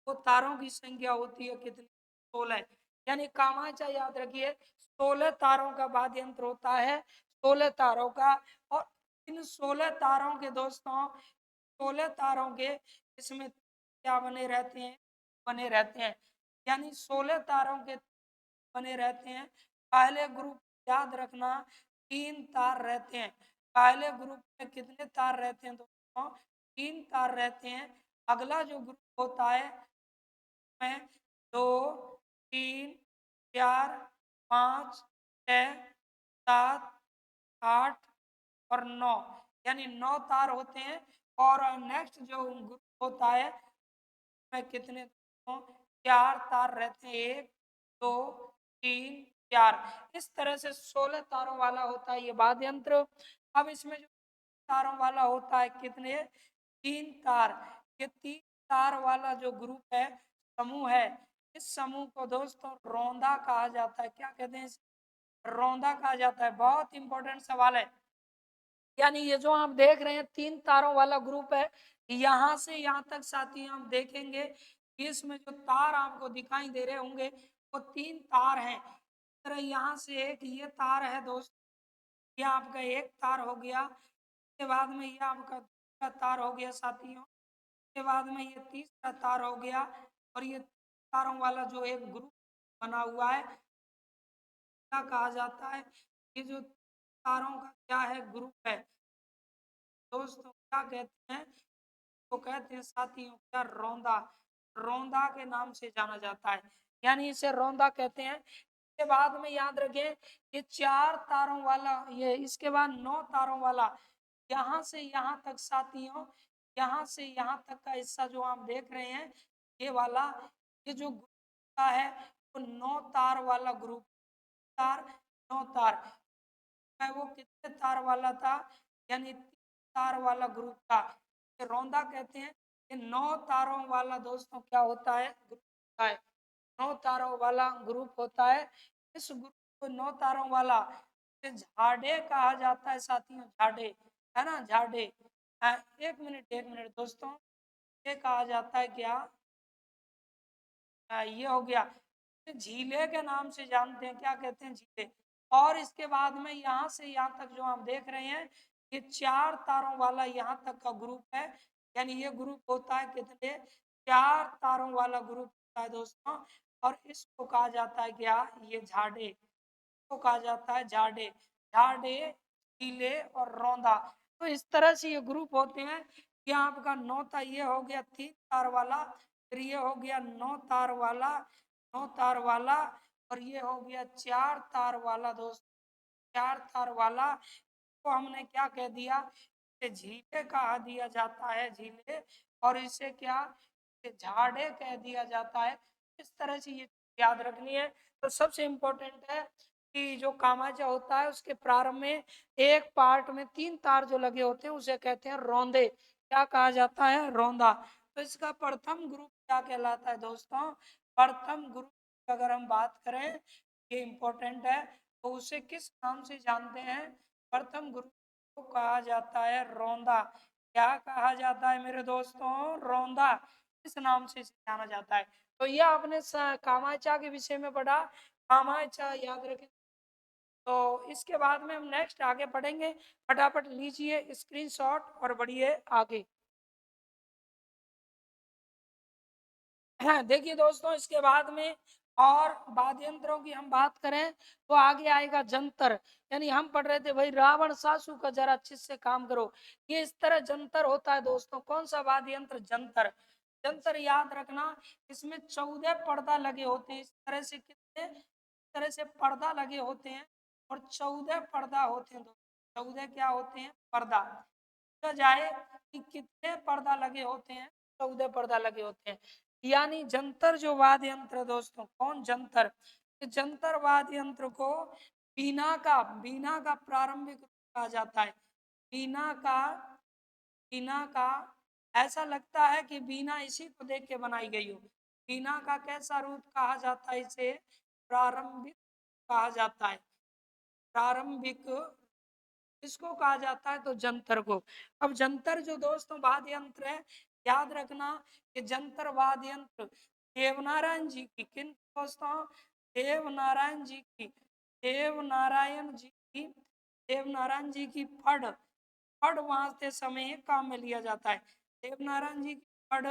वो तारों की संख्या होती है कितनी? 16। यानी कामाचा याद रखिए 16 तारों का वाद्य यंत्र होता है, 16 तारों का। और इन 16 तारों के दोस्तों 16 तारों के इसमें क्या बने रहते हैं, यानी 16 तारों के बने रहते हैं। पहले ग्रुप याद रखना 3 तार रहते हैं। पहले ग्रुप में कितने तार रहते हैं दोस्तों? 3 तार रहते हैं। अगला जो ग्रुप होता है में 2, 3, 4, 5, 6, 7, 8 और 9, यानी 9 तार होते हैं। और नेक्स्ट जो ग्रुप होता है में कितने दोस्तों? 4 तार रहते हैं। 1, 2, 3, 4, इस तरह से 16 तारों वाला होता है ये वाद्य यंत्र। अब इसमें जो तारों वाला होता है कितने? 3 तार। ये 3 तार वाला जो ग्रुप है, समूह है, इस समूह को दोस्तों रौंदा कहा जाता है। क्या कहते हैं इसे? रौंदा कहा जाता है। बहुत इंपॉर्टेंट सवाल है। यानी ये जो आप देख रहे हैं 3 तारों वाला ग्रुप है, यहाँ से यहाँ तक साथी आप देखेंगे कि इसमें जो तार आपको दिखाई दे रहे होंगे वो 3 तार हैं। इस तरह यहाँ से एक ये तार है दोस्त, ये आपका एक तार हो गया। इसके बाद में ये आपका दूसरा तार हो गया साथियों। इसके बाद में ये तीसरा तार हो गया। और ये तारों वाला जो एक ग्रुप बना हुआ है, क्या कहा जाता है? ये जो तारों का क्या है? ग्रुप है दोस्तों। क्या कहते हैं? तो कहते हैं साथियों क्या? रौंदा। रौंदा के नाम से जाना जाता है, यानी इसे रौंदा कहते हैं। इसके बाद में याद रखें ये 4 तारों वाला, ये इसके बाद 9 तारों वाला, यहाँ से यहाँ तक साथियों, यहाँ से यहाँ तक का हिस्सा जो आप देख रहे हैं ये वाला, ये जो ग्रुप है वो 9 तार वाला ग्रुप। तार 9 तार है, वो कितने तार वाला था? यानी 3 तार वाला ग्रुप था। ये रौंदा कहते हैं। ये 9 तारों वाला दोस्तों क्या होता है? ग्रुप होता है। 9 तारों वाला ग्रुप होता है। इस ग्रुप को 9 तारों वाला झाड़े कहा जाता है साथियों। झाड़े, है ना? झाड़े। एक मिनट एक मिनट दोस्तों, ये कहा जाता है क्या? ये हो गया। झीले के नाम से जानते हैं। क्या कहते हैं? झीले। और इसके बाद में यहाँ से यहाँ तक जो आप देख रहे हैं ये 4 तारों वाला यहाँ तक का ग्रुप है। यानी ये ग्रुप होता है कितने? 4 तारों वाला ग्रुप होता है दोस्तों। और इसको कहा जाता है क्या? ये झाड़े। इसको कहा जाता है झाड़े। झाड़े, झीले और रौंदा। तो इस तरह से ये ग्रुप होते हैं। ये आपका 9 था, ये हो गया 3 तार वाला, फिर ये हो गया 9 तार वाला, 9 तार वाला, और ये हो गया 4 तार वाला दोस्त। 4 तार वाला को हमने क्या कह दिया? इसे झीले कहा दिया जाता है। झीले। और इसे क्या? इसे झाड़े कह दिया जाता है। इस तरह से ये याद रखनी है। तो सबसे इम्पोर्टेंट है कि जो कामाचा होता है उसके प्रारंभ में एक पार्ट में 3 तार जो लगे होते हैं उसे कहते हैं रौंदे। क्या कहा जाता है? रौंदा। तो इसका प्रथम ग्रुप क्या कहलाता है दोस्तों? प्रथम ग्रुप अगर हम बात करें, ये इम्पोर्टेंट है, तो उसे किस नाम से जानते हैं? प्रथम ग्रुप को कहा जाता है रौंदा। क्या कहा जाता है मेरे दोस्तों? रौंदा। इस नाम से इसे जाना जाता है। तो यह आपने कामाचा के विषय में पढ़ा। कामाचा याद रखें। तो इसके बाद में हम नेक्स्ट आगे पढ़ेंगे। फटाफट लीजिए स्क्रीनशॉट और बढ़िए आगे। देखिए दोस्तों, इसके बाद में और वाद्य यंत्रों की हम बात करें तो आगे आएगा जंतर। यानी हम पढ़ रहे थे भाई रावण सासू का जरा अच्छे से काम करो। ये इस तरह जंतर होता है दोस्तों। कौन सा वाद्य यंत्र? जंतर। जंतर याद रखना, इसमें 14 पर्दा लगे होते हैं। इस तरह से कितने? इस तरह से पर्दा लगे होते हैं और 14 पर्दा होते हैं दोस्तों। 14 क्या होते हैं? पर्दा। पूछा जाए कि कितने पर्दा लगे होते हैं? 14 पर्दा लगे होते हैं। यानी जंतर जो वाद्य यंत्र दोस्तों, कौन? जंतर। जंतर वाद्य यंत्र को बीना का प्रारंभिक रूप कहा जाता है। बीना का, बीना का ऐसा लगता है कि बीना इसी को देख के बनाई गई हो। बीना का कैसा रूप कहा जाता है? इसे प्रारंभिक कहा जाता है। प्रारंभिक इसको कहा जाता है तो जंतर को। अब जंतर जो दोस्तों वाद्य यंत्र है, याद रखना कि जंतर वाद्य यंत्र देवनारायण जी की, किन दोस्तों? देवनारायण जी की, देवनारायण जी की, देवनारायण जी की फड़, फड़ बांधते समय काम में लिया जाता है। देवनारायण जी की पढ़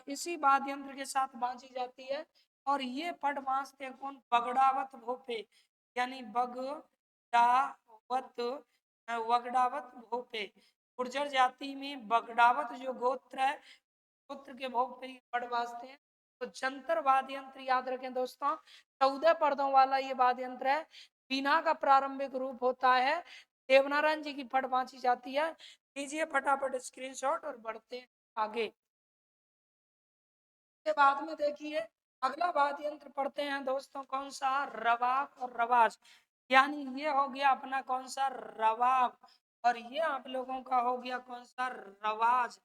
इसी वाद्य यंत्र के साथ बांधी जाती है। और ये पढ़ बांधते हैं कौन? बगड़ावत भोपे, यानी बगड़ावत वगड़ावत भोपे। गुर्जर जाति में बगड़ावत जो गोत्र है, गोत्र के भोग पे ये पढ़ बाजते हैं। तो जंतर वाद्य यंत्र याद रखें दोस्तों, 14 पर्दों वाला ये वाद्य यंत्र है। बीना का प्रारंभिक रूप होता है। देवनारायण जी की पढ़ बांधी जाती है। लीजिए फटाफट स्क्रीनशॉट और बढ़ते हैं आगे। के बाद में देखिए अगला वाद्य यंत्र पढ़ते हैं दोस्तों, कौन सा? रवाब और रवाज। यानी ये हो गया अपना कौन सा? रवाब। और ये आप लोगों का हो गया कौन सा? रवाज।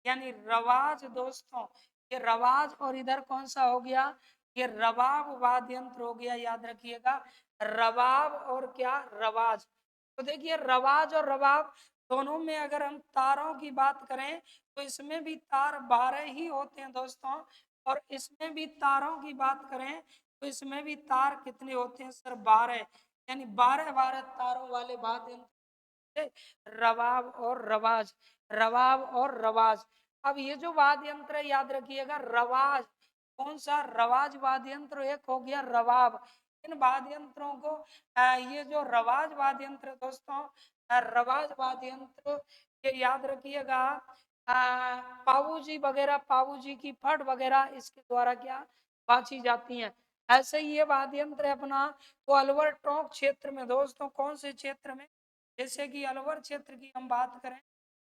यानी रवाज दोस्तों, ये रवाज और इधर कौन सा हो गया? ये रवाब वाद्य यंत्र हो गया, याद रखिएगा। रवाब और क्या? रवाज। तो देखिए रवाज और रवाब दोनों में अगर हम तारों की बात करें तो इसमें भी तार 12 ही होते हैं दोस्तों। और इसमें भी तारों की बात करें तो इसमें भी तार कितने होते हैं सर? 12। यानी 12 तारों वाले वाद्य यंत्र, रवाब और रवाज। रवाब और रवाज। अब ये जो वाद्य यंत्र है याद रखिएगा, रवाज। कौन सा? रवाज वाद्य यंत्र। एक हो गया रवाब। इन वाद्य यंत्रों को ये जो रवाज वाद्य यंत्र दोस्तों, रवाज वाद्य यंत्र, ये याद रखिएगा पाबू जी वगैरह, पाबू जी की फट वगैरह इसके द्वारा क्या बांची जाती हैं। ऐसे ही ये वाद्य यंत्र है अपना तो अलवर टोंक क्षेत्र में दोस्तों, कौन से क्षेत्र में? जैसे कि अलवर क्षेत्र की हम बात करें,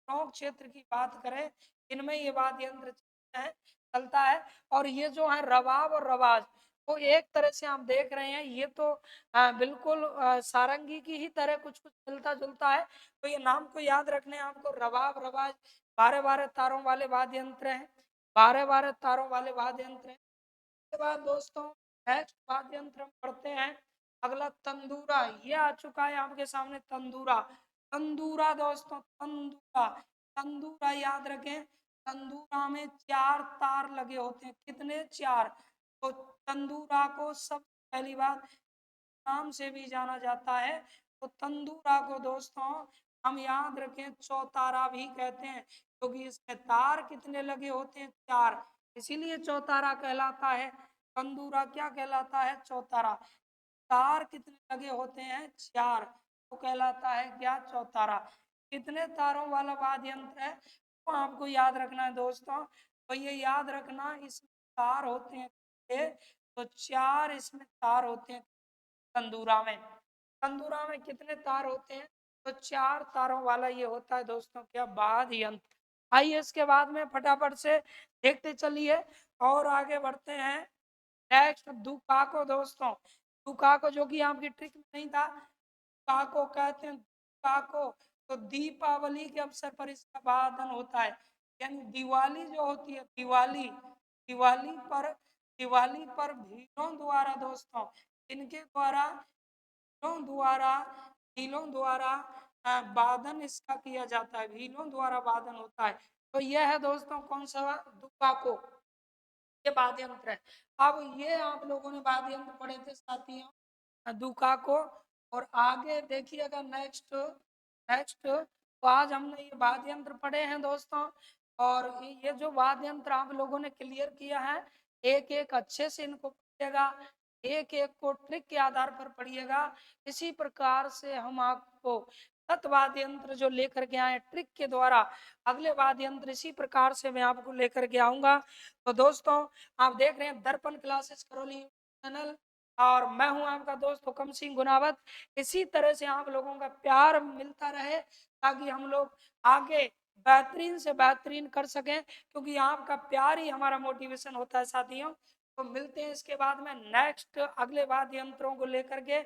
टोंक क्षेत्र की बात करें, इनमें ये वाद्य यंत्र चलता है। और ये जो है रवाब और रवाज, तो एक तरह से आप देख रहे हैं ये तो बिल्कुल सारंगी की ही तरह कुछ कुछ मिलता जुलता है। तो ये नाम को याद रखने आपको, रवाब रवाज 12 तारों वाले वाद्य यंत्र हैं। 12 तारों वाले वाद्य यंत्र हैं। उसके बाद दोस्तों नेक्स्ट वाद्य यंत्र हम पढ़ते हैं अगला तंदूरा। ये आ चुका है आपके सामने तंदूरा। तंदूरा दोस्तों, तंदूरा। तंदूरा याद रखें, तंदूरा में 4 तार लगे होते हैं। कितने? 4। तो तंदूरा को सब पहली बात नाम से भी जाना जाता है। तो तंदूरा को दोस्तों हम याद रखें चौतारा भी कहते हैं, क्योंकि इसमें तार कितने लगे होते हैं? 4। इसीलिए चौतारा कहलाता है। तंदूरा क्या कहलाता है? चौतारा। तार कितने लगे होते हैं? 4, तो कहलाता है क्या? चौतारा। कितने तारों वाला वाद्य यंत्र है तो आपको याद रखना है दोस्तों। तो ये याद रखना, इसमें तार होते हैं तो 4 इसमें तार होते हैं तंदूरा में। तंदूरा में कितने तार होते हैं? तो 4 तारों वाला ये होता है दोस्तों क्या? वाद्य यंत्र। आइए इसके बाद में फटाफट से देखते चलिए और आगे बढ़ते हैं। नेक्स्ट दुकाको दोस्तों, दुकाको जो कि आपकी ट्रिक में नहीं था, दुकाको कहते हैं दुकाको। तो दीपावली के अवसर पर इसका वादन होता है। यानी दिवाली जो होती है, दिवाली, दिवाली पर भीलों द्वारा दोस्तों, इनके द्वारा भीलों द्वारा वादन इसका किया जाता है। भीलों द्वारा वादन होता है। तो यह है दोस्तों कौन सा? दुकाको। ये वाद्य यंत्र है। अब ये आप लोगों ने वाद्य यंत्र पढ़े थे साथियों, दुका को। और आगे देखिएगा नेक्स्ट, तो आज हमने ये वाद्य यंत्र पढ़े हैं दोस्तों। और ये जो वाद्य यंत्र आप लोगों ने क्लियर किया है, एक एक अच्छे से इनको पढ़िएगा, एक एक को ट्रिक के आधार पर पढ़िएगा। इसी प्रकार से हम आपको तत्वाद्य यंत्र जो लेकर के आए ट्रिक के द्वारा, अगले वाद्य यंत्र इसी प्रकार से मैं आपको लेकर के आऊंगा। तो दोस्तों आप देख रहे हैं दर्पण क्लासेस करौली चैनल, और मैं हूं आपका दोस्त हुकम सिंह गुनावत। इसी तरह से आप लोगों का प्यार मिलता रहे ताकि हम लोग आगे बेहतरीन से बेहतरीन कर सकें, क्योंकि आपका प्यार ही हमारा मोटिवेशन होता है साथियों। तो मिलते हैं इसके बाद में नेक्स्ट अगले वाद्य यंत्रों को लेकर के।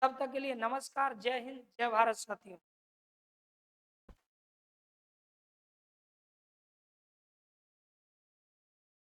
तब तक के लिए नमस्कार, जय हिंद, जय भारत साथियों।